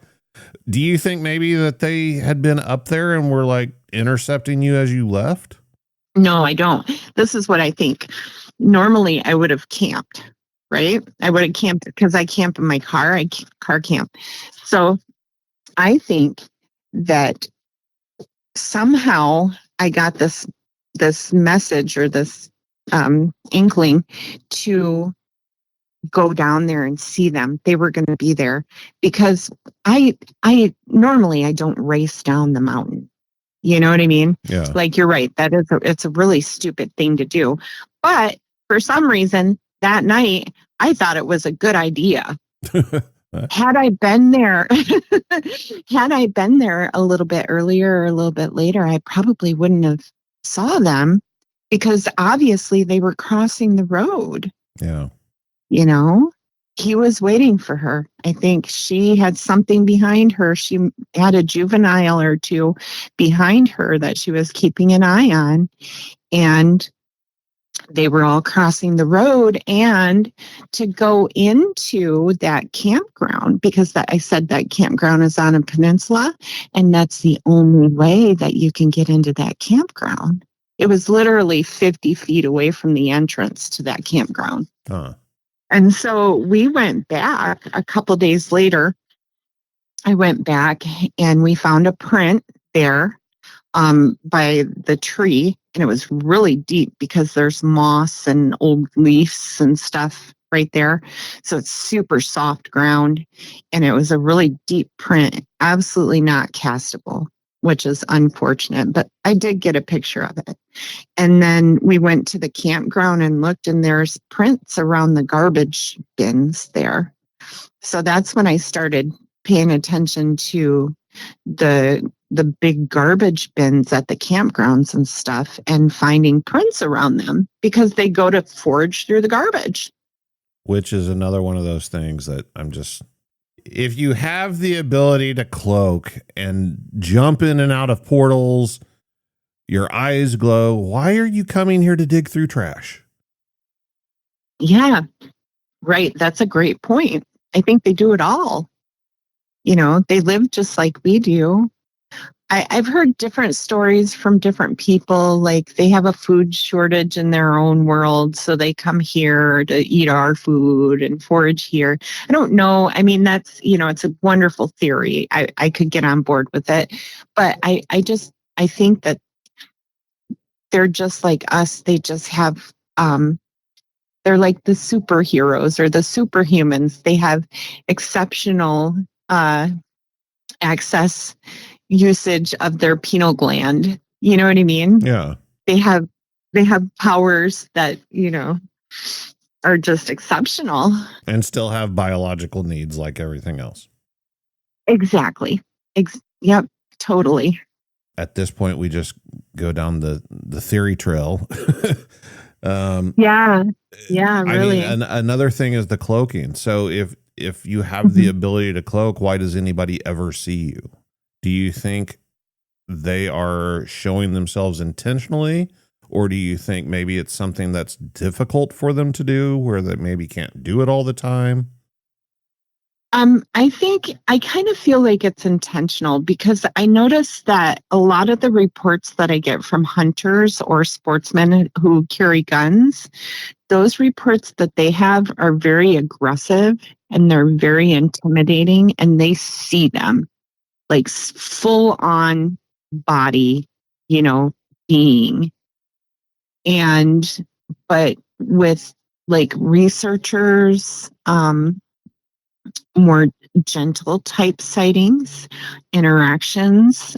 Do you think maybe that they had been up there and were like intercepting you as you left? No, I don't. This is what I think. Normally, I would have camped, right? I would have camped because I camp in my car. Car camp. So I think that somehow I got this message or this inkling to go down there and see them. They were going to be there because I normally I don't race down the mountain. You know what I mean? Yeah. Like you're right. It's a really stupid thing to do. But for some reason that night I thought it was a good idea. Had I been there, had I been there a little bit earlier or a little bit later, I probably wouldn't have saw them because obviously they were crossing the road. Yeah. You know, he was waiting for her. I think she had something behind her. She had a juvenile or two behind her that she was keeping an eye on. And they were all crossing the road and to go into that campground because I said that campground is on a peninsula and that's the only way that you can get into that campground. It was literally 50 feet away from the entrance to that campground. Huh. And so we went back a couple days later. I went back and we found a print there by the tree, and it was really deep because there's moss and old leaves and stuff right there. So it's super soft ground, and it was a really deep print, absolutely not castable, which is unfortunate, but I did get a picture of it. And then we went to the campground and looked, and there's prints around the garbage bins there. So that's when I started paying attention to the big garbage bins at the campgrounds and stuff and finding prints around them because they go to forage through the garbage. Which is another one of those things that I'm just, if you have the ability to cloak and jump in and out of portals, your eyes glow, why are you coming here to dig through trash? Yeah, right. That's a great point. I think they do it all. You know, they live just like we do. I've heard different stories from different people, like they have a food shortage in their own world, so they come here to eat our food and forage here. I don't know. I mean, that's, you know, it's a wonderful theory. I could get on board with it. But I think that they're just like us. They just have, they're like the superheroes or the superhumans. They have exceptional access usage of their pineal gland. You know what I mean? Yeah. They have powers that, you know, are just exceptional. And still have biological needs like everything else. Exactly. Yep, totally. At this point, we just go down the theory trail. Yeah, really. I mean, another thing is the cloaking. So if you have the ability to cloak, why does anybody ever see you? Do you think they are showing themselves intentionally, or do you think maybe it's something that's difficult for them to do where they maybe can't do it all the time? I think I kind of feel like it's intentional because I notice that a lot of the reports that I get from hunters or sportsmen who carry guns, those reports that they have are very aggressive and they're very intimidating, and they see them like full on body, you know, being. And, but with like researchers, more gentle type sightings, interactions,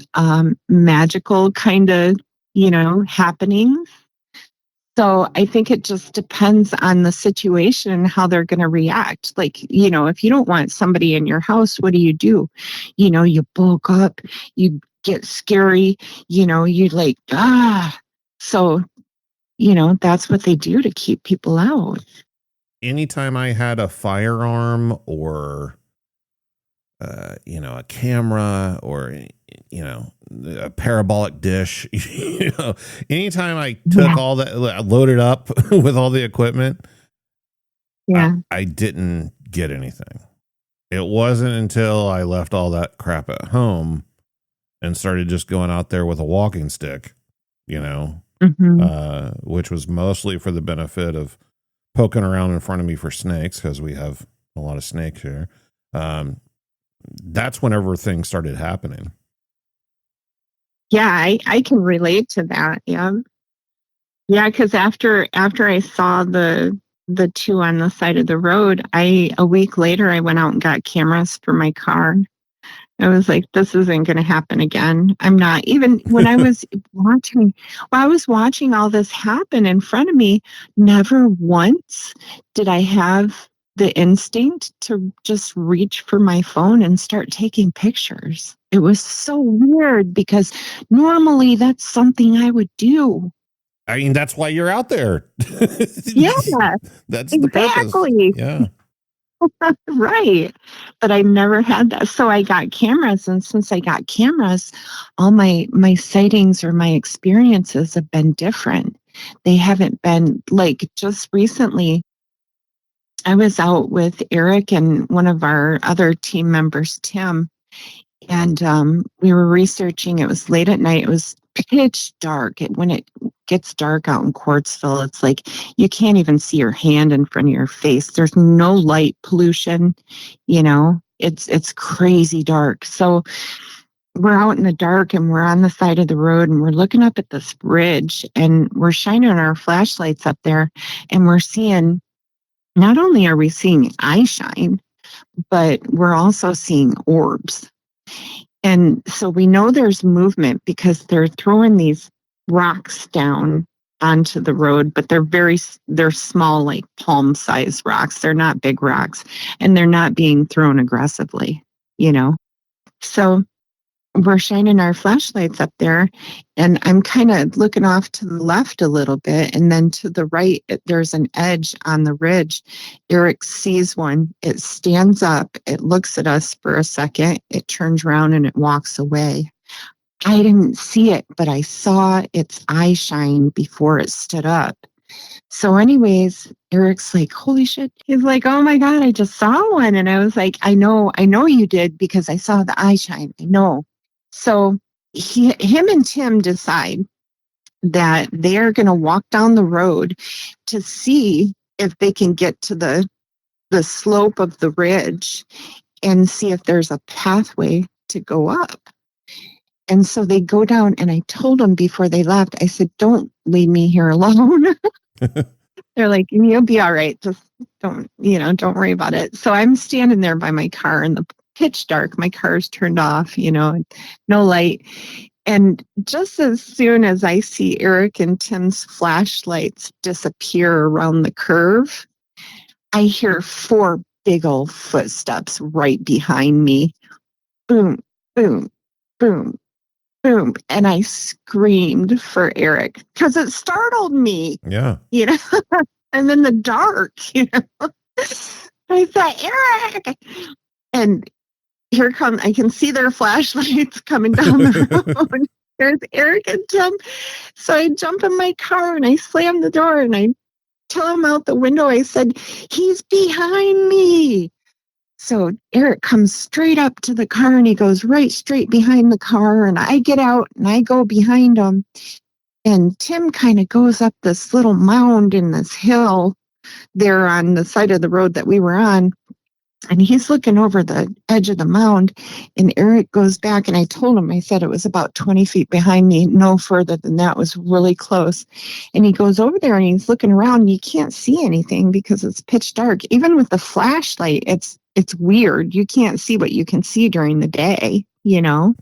magical kind of, you know, happenings. So I think it just depends on the situation and how they're going to react. Like, if you don't want somebody in your house, what do? You bulk up, you get scary, you like, ah. So, that's what they do to keep people out. Anytime I had a firearm or, a camera or, a parabolic dish, anytime I took all that, loaded up with all the equipment, I didn't get anything. It wasn't until I left all that crap at home and started just going out there with a walking stick, which was mostly for the benefit of poking around in front of me for snakes, because we have a lot of snakes here. That's whenever things started happening. Yeah, I can relate to that. Yeah. Yeah, because after I saw the two on the side of the road, a week later I went out and got cameras for my car. I was like, this isn't going to happen again. I'm not, even when I was watching all this happen in front of me, never once did I have the instinct to just reach for my phone and start taking pictures. It was so weird because normally that's something I would do. I mean, that's why you're out there. Yeah, that's exactly. The purpose. Yeah. Right. But I never had that. So I got cameras. And since I got cameras, all my sightings or my experiences have been different. They haven't been like just recently. I was out with Eric and one of our other team members, Tim, and we were researching. It was late at night. It was pitch dark. When it gets dark out in Quartzville, it's like you can't even see your hand in front of your face. There's no light pollution. It's crazy dark. So we're out in the dark and we're on the side of the road and we're looking up at this bridge and we're shining our flashlights up there and we're seeing, not only are we seeing eye shine, but we're also seeing orbs. And so we know there's movement because they're throwing these rocks down onto the road, but they're small, like palm-sized rocks. They're not big rocks, and they're not being thrown aggressively, So we're shining our flashlights up there, and I'm kind of looking off to the left a little bit, and then to the right, there's an edge on the ridge. Eric sees one. It stands up. It looks at us for a second. It turns around and it walks away. I didn't see it, but I saw its eye shine before it stood up. So anyways, Eric's like, holy shit. He's like, oh my God, I just saw one. And I was like, I know you did because I saw the eye shine. I know. So him and Tim decide that they're going to walk down the road to see if they can get to the slope of the ridge and see if there's a pathway to go up. And so they go down, and I told them before they left, I said, don't leave me here alone. They're like, you'll be all right. Just don't worry about it. So I'm standing there by my car in the pitch dark. My car's turned off, no light. And just as soon as I see Eric and Tim's flashlights disappear around the curve, I hear 4 big old footsteps right behind me. Boom, boom, boom, boom. And I screamed for Eric because it startled me. Yeah. I'm in the dark, I thought, Eric. And here I can see their flashlights coming down the road. There's Eric and Tim. So I jump in my car and I slam the door and I tell him out the window, I said, he's behind me. So Eric comes straight up to the car and he goes right straight behind the car. And I get out and I go behind him. And Tim kind of goes up this little mound in this hill there on the side of the road that we were on. And he's looking over the edge of the mound, and Eric goes back, and I told him, I said it was about 20 feet behind me, no further than that, was really close. And he goes over there and he's looking around and you can't see anything because it's pitch dark. Even with the flashlight, it's weird. You can't see what you can see during the day, Yeah.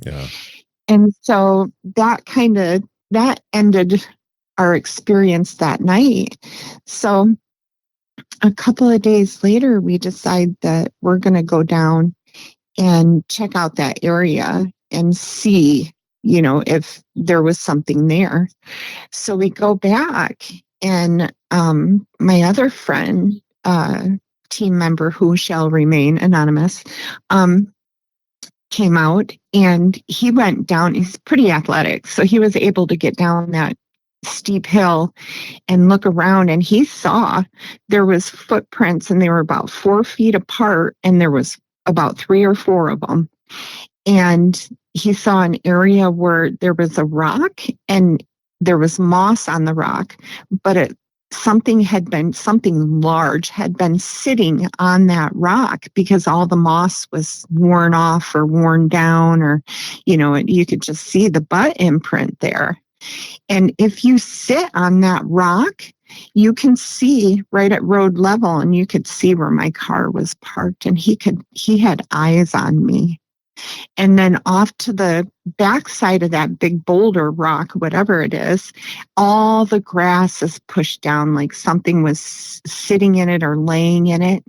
And so that ended our experience that night. So a couple of days later, we decide that we're going to go down and check out that area and see, if there was something there. So we go back, and my other friend, team member who shall remain anonymous, came out, and he went down. He's pretty athletic, so he was able to get down that steep hill and look around, and he saw there was footprints, and they were about 4 feet apart, and there was about 3 or 4 of them. And he saw an area where there was a rock and there was moss on the rock, but something large had been sitting on that rock because all the moss was worn off or worn down, or, you could just see the butt imprint there. And if you sit on that rock, you can see right at road level, and you could see where my car was parked, and he had eyes on me. And then off to the backside of that big boulder rock, whatever it is, all the grass is pushed down like something was sitting in it or laying in it.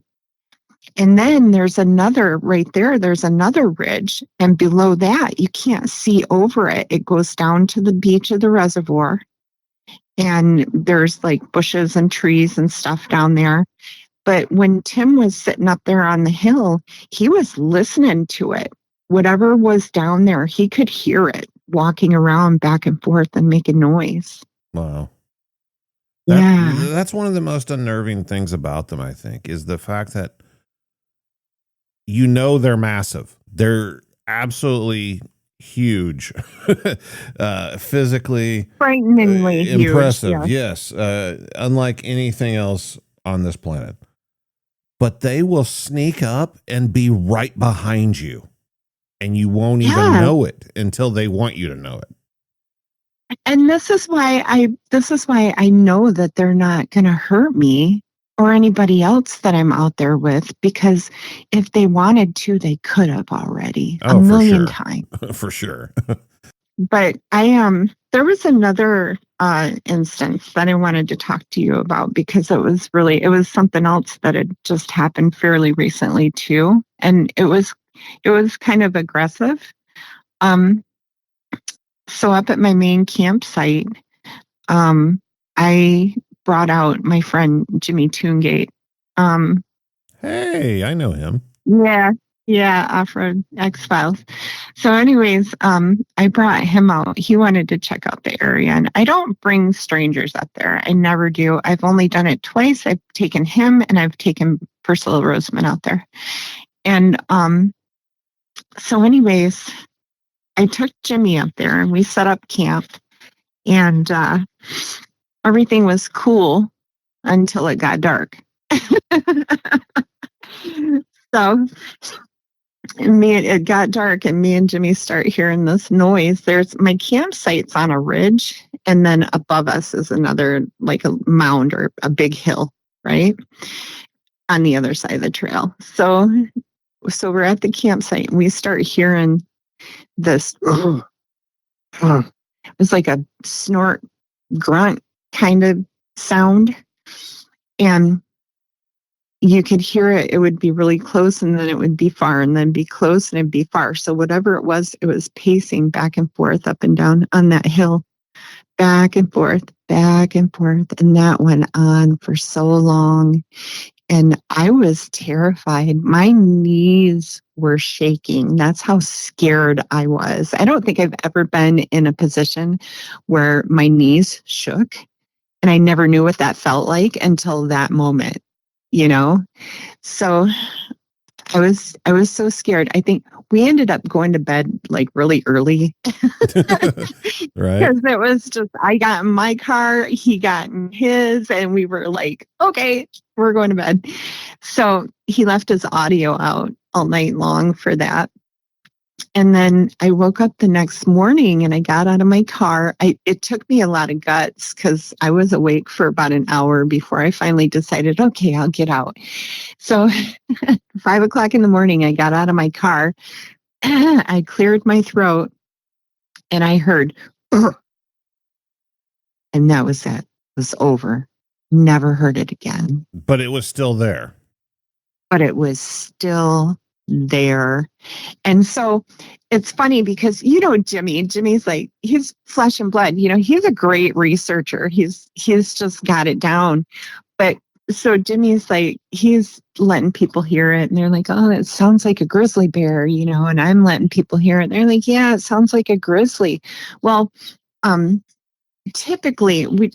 And then there's another ridge. And below that, you can't see over it. It goes down to the beach of the reservoir. And there's like bushes and trees and stuff down there. But when Tim was sitting up there on the hill, he was listening to it. Whatever was down there, he could hear it walking around back and forth and making noise. Wow. Yeah. That's one of the most unnerving things about them, I think, is the fact that they're massive. They're absolutely huge, physically, frighteningly impressive. Huge, yes. Unlike anything else on this planet. But they will sneak up and be right behind you, and you won't even know it until they want you to know it. And this is why I know that they're not going to hurt me or anybody else that I'm out there with, because if they wanted to, they could have already a million times. For sure. But there was another instance that I wanted to talk to you about, because it was something else that had just happened fairly recently too. And it was kind of aggressive. So up at my main campsite, I brought out my friend Jimmy Toongate. Hey, I know him. Yeah, Off-Road X-Files. So anyways, I brought him out. He wanted to check out the area, and I don't bring strangers up there. I never do. I've only done it twice. I've taken him, and I've taken Priscilla Roseman out there. And so anyways, I took Jimmy up there, and we set up camp, and everything was cool until it got dark. So it got dark, and me and Jimmy start hearing this noise. My campsite's on a ridge, and then above us is another, like a mound or a big hill, right? On the other side of the trail. So we're at the campsite, and we start hearing this. It was like a snort, grunt kind of sound. And you could hear it. It would be really close, and then it would be far, and then be close, and it'd be far. So whatever it was pacing back and forth, up and down on that hill, back and forth, back and forth. And that went on for so long. And I was terrified. My knees were shaking. That's how scared I was. I don't think I've ever been in a position where my knees shook. And I never knew what that felt like until that moment, So I was so scared. I think we ended up going to bed like really early. Right. Because it was just, I got in my car, he got in his, and we were like, okay, we're going to bed. So he left his audio out all night long for that. And then I woke up the next morning, and I got out of my car. It took me a lot of guts, because I was awake for about an hour before I finally decided, okay, I'll get out. So 5 o'clock in the morning, I got out of my car. I cleared my throat, and I heard, And that was it. It was over. Never heard it again. But it was still there. But it was still there. And so it's funny because, Jimmy's like, he's flesh and blood. He's a great researcher. He's just got it down. But so Jimmy's like, he's letting people hear it. And they're like, oh, it sounds like a grizzly bear, and I'm letting people hear it. And they're like, yeah, it sounds like a grizzly. Well, technically we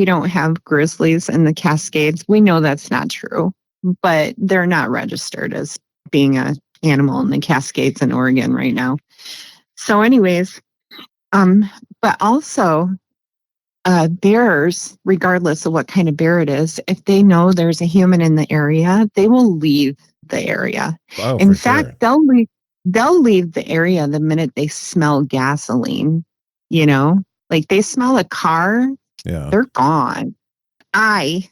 don't have grizzlies in the Cascades. We know that's not true, but they're not registered as being an animal in the Cascades in Oregon right now. So anyways, but also bears, regardless of what kind of bear it is, if they know there's a human in the area, they will leave the area. Oh, in for fact, sure. they'll leave the area the minute they smell gasoline. Like they smell a car, Yeah. they're gone. I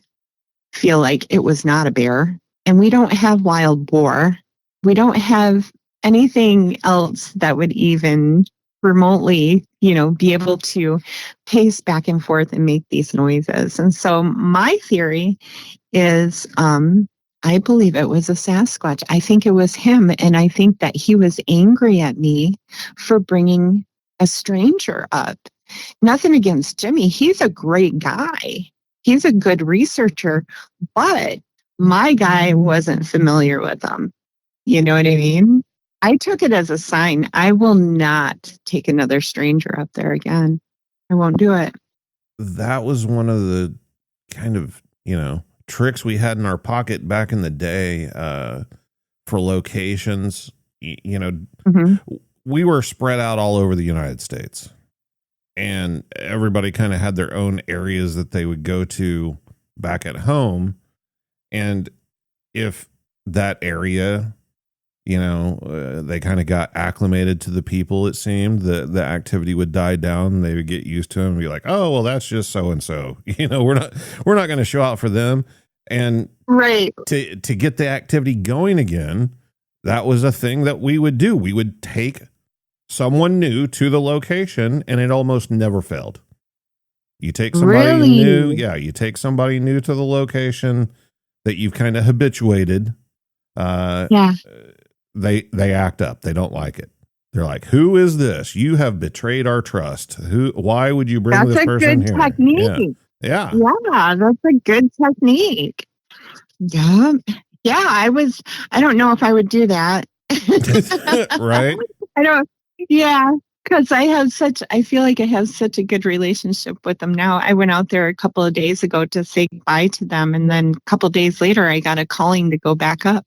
feel like it was not a bear, and we don't have wild boar. We don't have anything else that would even remotely, be able to pace back and forth and make these noises. And so my theory is, I believe it was a Sasquatch. I think it was him. And I think that he was angry at me for bringing a stranger up. Nothing against Jimmy. He's a great guy. He's a good researcher, but my guy wasn't familiar with him. You know what I mean? I took it as a sign. I will not take another stranger up there again. I won't do it. That was one of the kind of, tricks we had in our pocket back in the day for locations. Mm-hmm. We were spread out all over the United States, and everybody kind of had their own areas that they would go to back at home. And if that area, they kind of got acclimated to the people, it seemed the activity would die down. They would get used to them and be like, oh, well, that's just so-and-so, we're not going to show out for them. And right. To get the activity going again, that was a thing that we would do. We would take someone new to the location, and it almost never failed. You take somebody new. Yeah. You take somebody new to the location that you've kind of habituated. Yeah. They act up. They don't like it. They're like, who is this? You have betrayed our trust. Why would you bring this person here? That's a good technique. Yeah. Yeah, that's a good technique. Yeah. Yeah, I don't know if I would do that. Right? Because I feel like I have such a good relationship with them now. I went out there a couple of days ago to say goodbye to them. And then a couple of days later, I got a calling to go back up.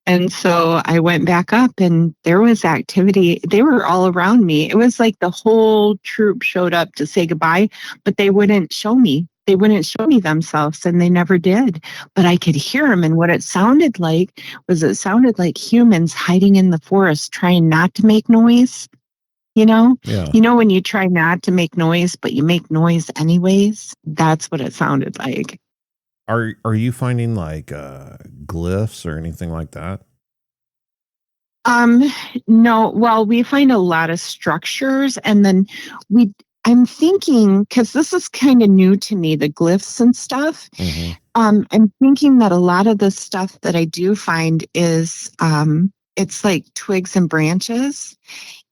And so I went back up and there was activity. They were all around me. It was like the whole troop showed up to say goodbye, but they wouldn't show me. They wouldn't show me themselves, and they never did. But I could hear them. And what it sounded like humans hiding in the forest, trying not to make noise. Yeah. When you try not to make noise, but you make noise anyways, that's what it sounded like. Are you finding like glyphs or anything like that? No. Well, we find a lot of structures, and then I'm thinking, because this is kind of new to me, the glyphs and stuff. Mm-hmm. I'm thinking that a lot of the stuff that I do find is it's like twigs and branches.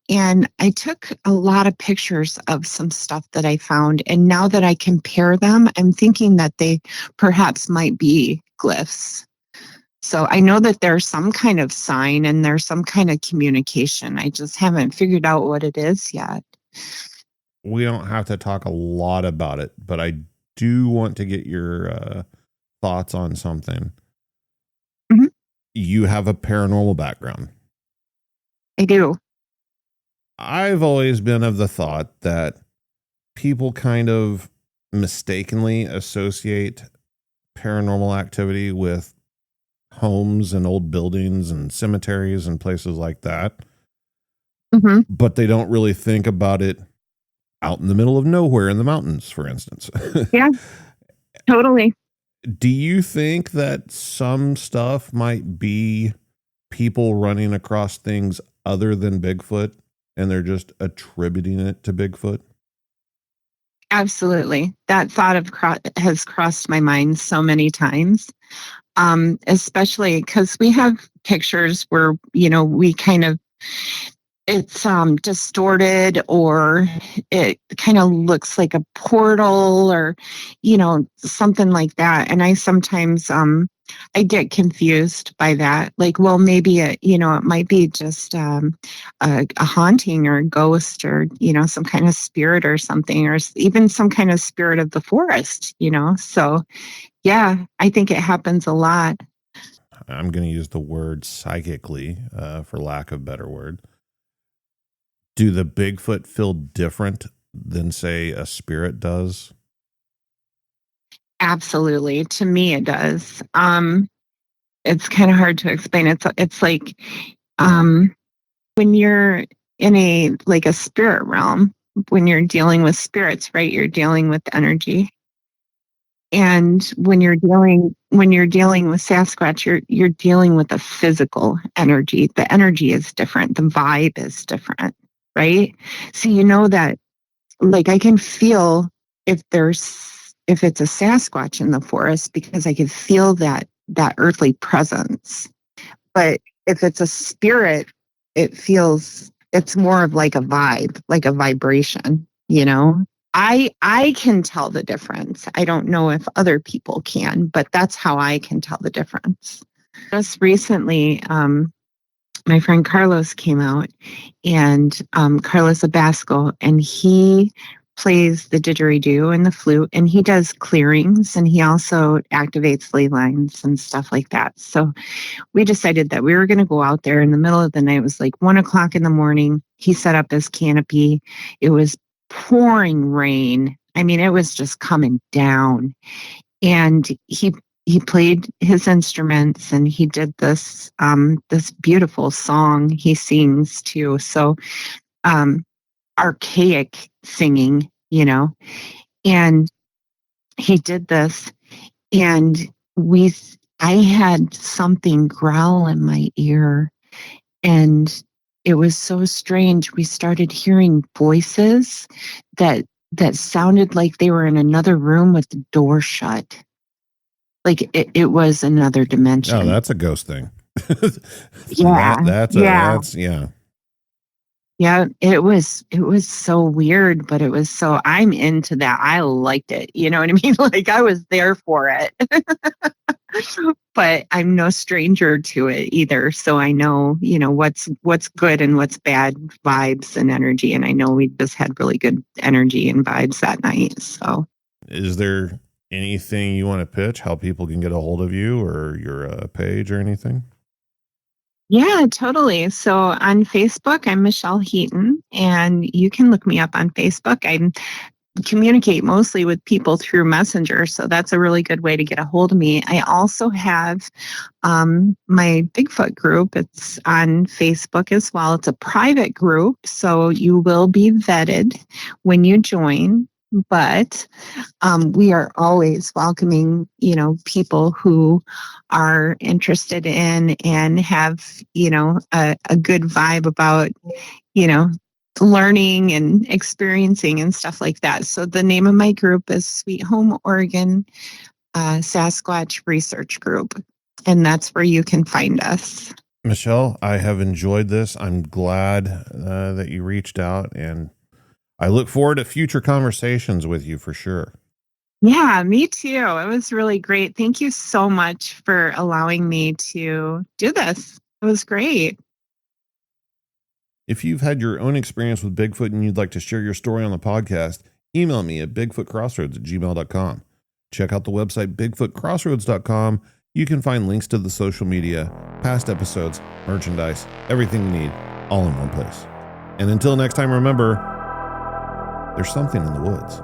And I took a lot of pictures of some stuff that I found. And now that I compare them, I'm thinking that they perhaps might be glyphs. So I know that there's some kind of sign and there's some kind of communication. I just haven't figured out what it is yet. We don't have to talk a lot about it, but I do want to get your thoughts on something. Mm-hmm. You have a paranormal background. I do. I've always been of the thought that people kind of mistakenly associate paranormal activity with homes and old buildings and cemeteries and places like that. Mm-hmm. But they don't really think about it out in the middle of nowhere in the mountains, for instance. Yeah, totally. Do you think that some stuff might be people running across things other than Bigfoot, and they're just attributing it to Bigfoot? Absolutely. That thought has crossed my mind so many times. Especially because we have pictures where, we kind of, it's distorted, or it kind of looks like a portal, or something like that, and I sometimes I get confused by that, like, well, maybe it might be just a haunting or a ghost, or some kind of spirit or something, or even some kind of spirit of the forest, so yeah, I think it happens a lot. I'm going to use the word psychically, for lack of a better word. Do the Bigfoot feel different than, say, a spirit does? Absolutely. To me, it does. It's kind of hard to explain. It's like um, when you're in a spirit realm, when you're dealing with spirits, right? You're dealing with energy. And when you're dealing with Sasquatch, you're dealing with a physical energy. The energy is different. The vibe is different, right? So that, like, I can feel if it's a Sasquatch in the forest, because I can feel that earthly presence. But if it's a spirit, it's more of like a vibe, like a vibration. I can tell the difference. I don't know if other people can, but that's how I can tell the difference. Just recently, my friend Carlos came out, and Carlos Abasco, and he plays the didgeridoo and the flute, and he does clearings, and he also activates ley lines and stuff like that. So we decided that we were going to go out there in the middle of the night. It was like 1 o'clock in the morning. He set up his canopy. It was pouring rain. I mean, it was just coming down. And he played his instruments, and he did this beautiful song he sings too. So archaic singing, and he did this, and we I had something growl in my ear, and it was so strange. We started hearing voices that sounded like they were in another room with the door shut. Like it was another dimension. Oh, that's a ghost thing. Yeah. That's yeah. Yeah, it was so weird, but I'm into that. I liked it. You know what I mean? Like, I was there for it. But I'm no stranger to it either. So I know, what's good and what's bad vibes and energy. And I know we just had really good energy and vibes that night. So Is there anything you want to pitch, how people can get a hold of you or your page or anything? yeah, totally. So on Facebook, I'm Michelle Heaton, and you can look me up on Facebook. I communicate mostly with people through Messenger, so that's a really good way to get a hold of me. I also have my Bigfoot group. It's on Facebook as well. It's a private group, so you will be vetted when you join. But we are always welcoming, people who are interested in and have, a good vibe about, you know, learning and experiencing and stuff like that. So the name of my group is Sweet Home Oregon Sasquatch Research Group, and that's where you can find us. Michelle, I have enjoyed this. I'm glad that you reached out, and I look forward to future conversations with you for sure. Yeah, me too. It was really great. Thank you so much for allowing me to do this. It was great. If you've had your own experience with Bigfoot and you'd like to share your story on the podcast, email me at bigfootcrossroads@gmail.com. Check out the website bigfootcrossroads.com. You can find links to the social media, past episodes, merchandise, everything you need, all in one place. And until next time, remember, there's something in the woods.